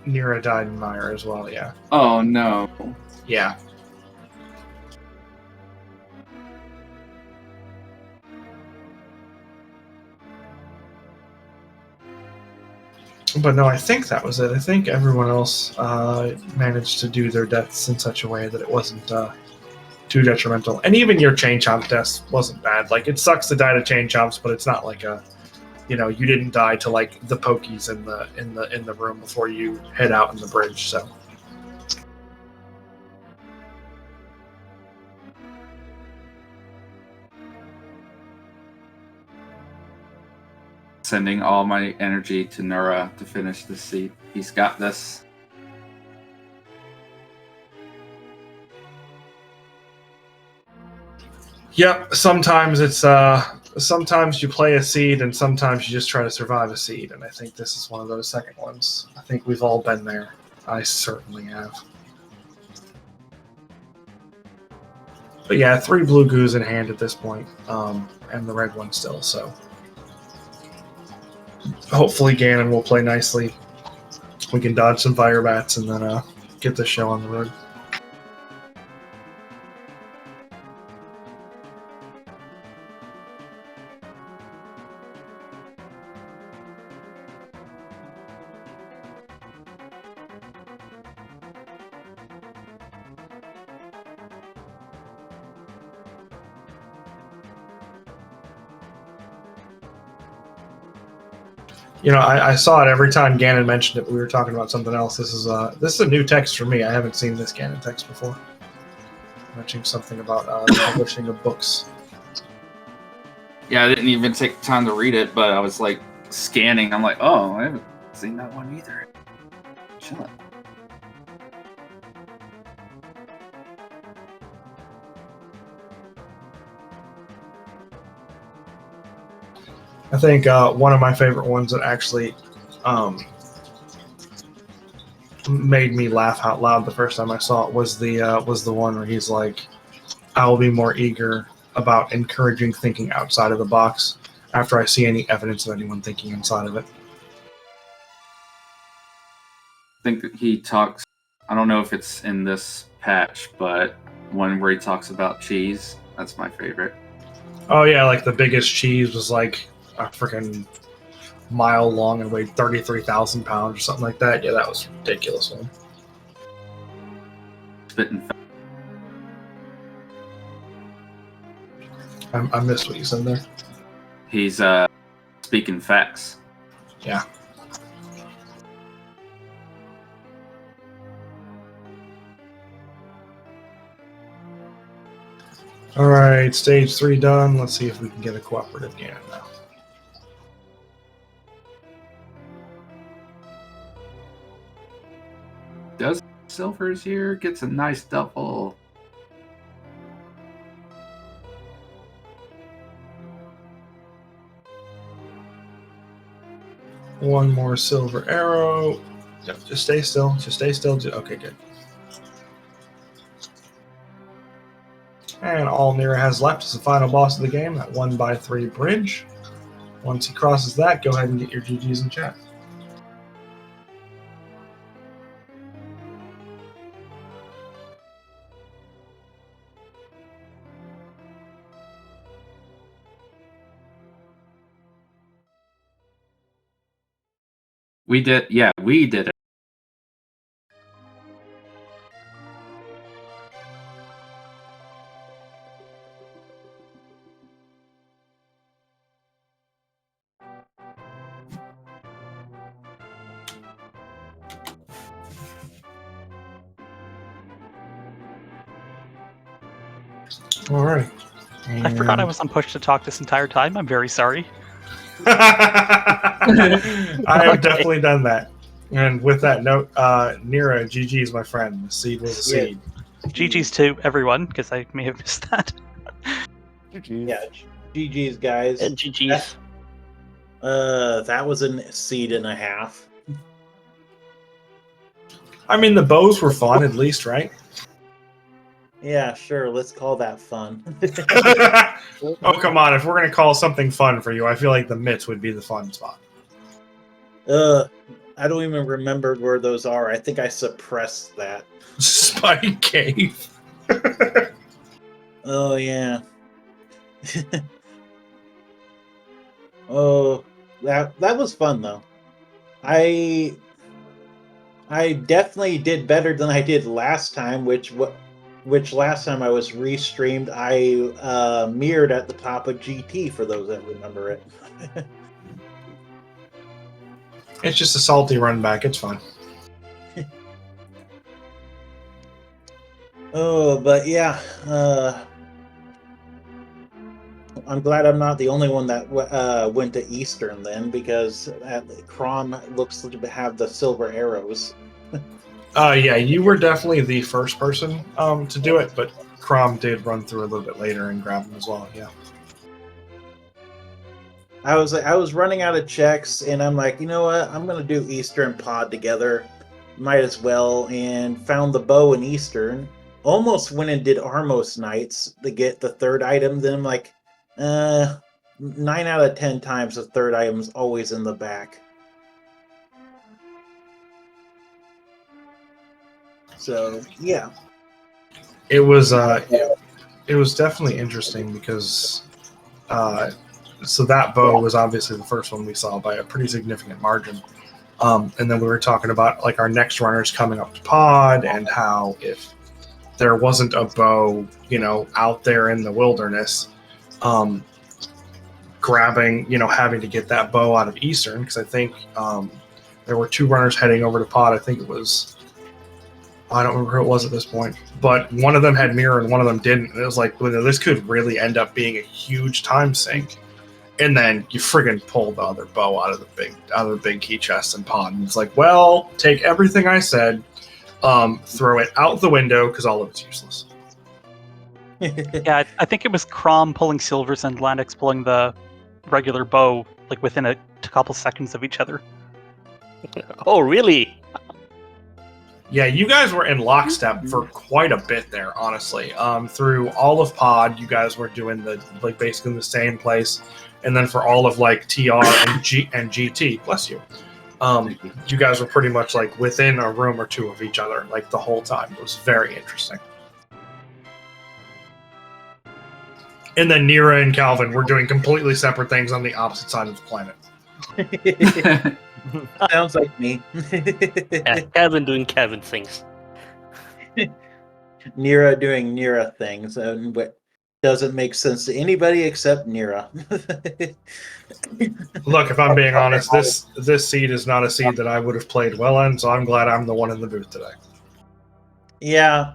Nira died in Meyer as well, yeah. Oh no. Yeah. But no, I think that was it. I think everyone else managed to do their deaths in such a way that it wasn't too detrimental. And even your chain chomp deaths wasn't bad. It sucks to die to chain chomps, but it's not you didn't die to the pokies in the room before you head out in the bridge. So. Sending all my energy to Nura to finish this seed. He's got this. Yep. Sometimes it's sometimes you play a seed, and sometimes you just try to survive a seed. And I think this is one of those second ones. I think we've all been there. I certainly have. But yeah, 3 blue goos in hand at this point, and the red one still. So hopefully Ganon will play nicely. We can dodge some fire bats and then get the show on the road. You know, I saw it every time Ganon mentioned it. We were talking about something else. This is a new text for me. I haven't seen this Ganon text before. Mentioning something about the publishing of books. Yeah, I didn't even take time to read it, but I was like scanning. I'm like, oh, I haven't seen that one either. Chilling. I think one of my favorite ones that actually made me laugh out loud the first time I saw it was the one where he's like, "I will be more eager about encouraging thinking outside of the box after I see any evidence of anyone thinking inside of it." I think that he talks. I don't know if it's in this patch, but one where he talks about cheese. That's my favorite. Oh yeah, like the biggest cheese was like a freaking mile long and weighed 33,000 pounds or something like that. Yeah, that was a ridiculous one. Spitting. I missed what you said there. He's speaking facts. Yeah. All right, stage 3 done. Let's see if we can get a cooperative Ganon now. Does Silver's here? Gets a nice double. One more silver arrow. Yep, just stay still. Just stay still. Okay, good. And all Nira has left is the final boss of the game, that 1x3 bridge. Once he crosses that, go ahead and get your GGs in chat. We did. Yeah, we did it. All right. I forgot I was on push to talk this entire time. I'm very sorry. I have definitely done that. And with that note, Nira, GG's, my friend. The seed was a seed. GG's to everyone, because I may have missed that. GG's. Yeah, GG's, guys. GG's. That was a seed and a half. I mean, the bows were fun, at least, right? Yeah, sure. Let's call that fun. Oh, come on. If we're going to call something fun for you, I feel like the mitts would be the fun spot. I don't even remember where those are. I think I suppressed that. Spike Cave. Oh, yeah. Oh, that was fun, though. I definitely did better than I did last time, which last time I was restreamed, I mirrored at the top of GT, for those that remember it. It's just a salty run back. It's fine. Oh, but yeah, I'm glad I'm not the only one that went to Eastern then, because Crom looks to have the silver arrows. Yeah, you were definitely the first person to do it, but Crom did run through a little bit later and grab them as well. Yeah. I was running out of checks, and I'm like, you know what? I'm gonna do Eastern Pod together. Might as well, and found the bow in Eastern. Almost went and did Armos Knights to get the third item. Then I'm like, 9 out of 10 times the third item is always in the back. So yeah, It was it was definitely interesting because so that bow was obviously the first one we saw by a pretty significant margin. And then we were talking about like our next runners coming up to pod and how if there wasn't a bow, out there in the wilderness, grabbing, having to get that bow out of Eastern, because I think there were 2 runners heading over to pod. I think it was, I don't remember who it was at this point, but one of them had mirror and one of them didn't. And it was like, this could really end up being a huge time sink. And then you friggin' pull the other bow out of the big key chest and pod. And it's like, well, take everything I said, throw it out the window because all of it's useless. Yeah, I think it was Crom pulling silvers and Landix pulling the regular bow, like within a couple seconds of each other. Oh, really? Yeah, you guys were in lockstep for quite a bit there, honestly. Through all of pod, you guys were doing basically the same place, and then for all of TR and GT, bless you, you guys were pretty much within a room or two of each other the whole time. It was very interesting. And then Nira and Calvin were doing completely separate things on the opposite side of the planet. Sounds like me. Yeah, Calvin doing Calvin things. Nira doing Nira things, and what doesn't make sense to anybody except Nira. Look, if I'm being honest, this seed is not a seed that I would have played well in, so I'm glad I'm the one in the booth today. Yeah,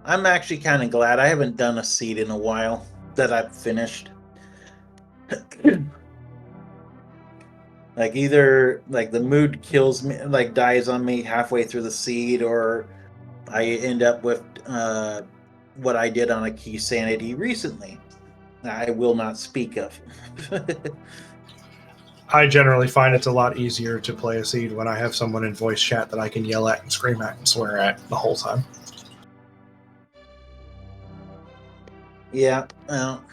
I'm actually kind of glad. I haven't done a seed in a while that I've finished. Either the mood kills me, dies on me halfway through the seed, or I end up with what I did on a key sanity recently. I will not speak of. I generally find it's a lot easier to play a seed when I have someone in voice chat that I can yell at and scream at and swear at the whole time. Yeah, well,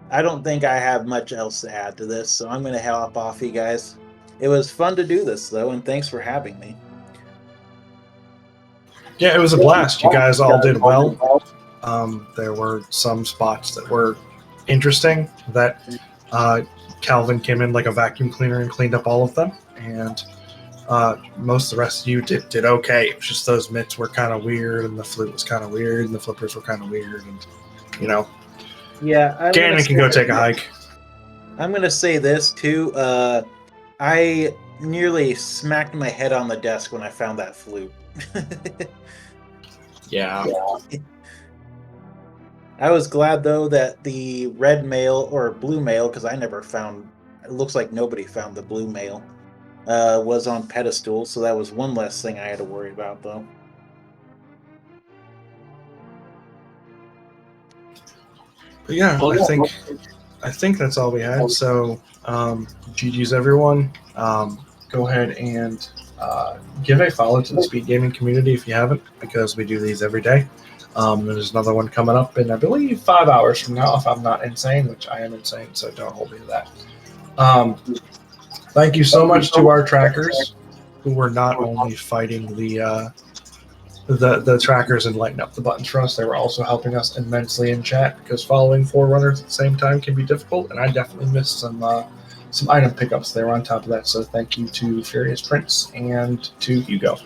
I don't think I have much else to add to this, so I'm going to hop off, you guys. It was fun to do this, though, and thanks for having me. Yeah, it was a blast. You guys all did well. There were some spots that were interesting that Calvin came in like a vacuum cleaner and cleaned up all of them, and most of the rest of you did okay. It was just those mitts were kind of weird, and the flute was kind of weird, and the flippers were kind of weird, and Yeah, Gannon can go take a hike. I'm going to say this, too. I nearly smacked my head on the desk when I found that flute. Yeah. I was glad, though, that the red mail, or blue mail, because I never found, it looks like nobody found the blue mail, was on pedestal, so that was one less thing I had to worry about, though. But yeah, I think that's all we had. So GG's everyone. Go ahead and give a follow to the speed gaming community if you haven't, because we do these every day. There's another one coming up in, I believe, 5 hours from now, if I'm not insane, which I am insane, so don't hold me to that. Thank you so much to our trackers, who were not only fighting the trackers and lighting up the buttons for us, they were also helping us immensely in chat, because following 4 runners at the same time can be difficult, and I definitely missed some item pickups there on top of that. So thank you to Furious Prince and to Hugo.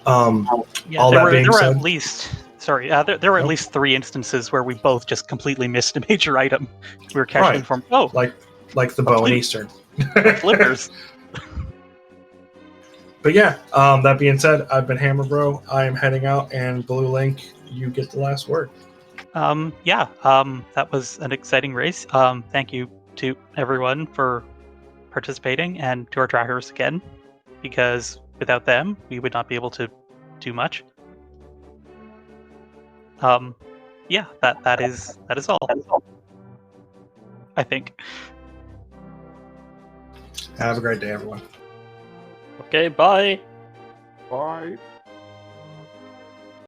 Yeah, all there that were, being there were said, at least there were at least 3 instances where we both just completely missed a major item. We were cashing Right. from like the bow in Eastern. flippers. But yeah, that being said, I've been Hammer Bro. I am heading out, and Blue Link, you get the last word. That was an exciting race. Thank you to everyone for participating and to our trackers again, because without them, we would not be able to do much. That is all. I think. Have a great day, everyone. Okay, bye. Bye.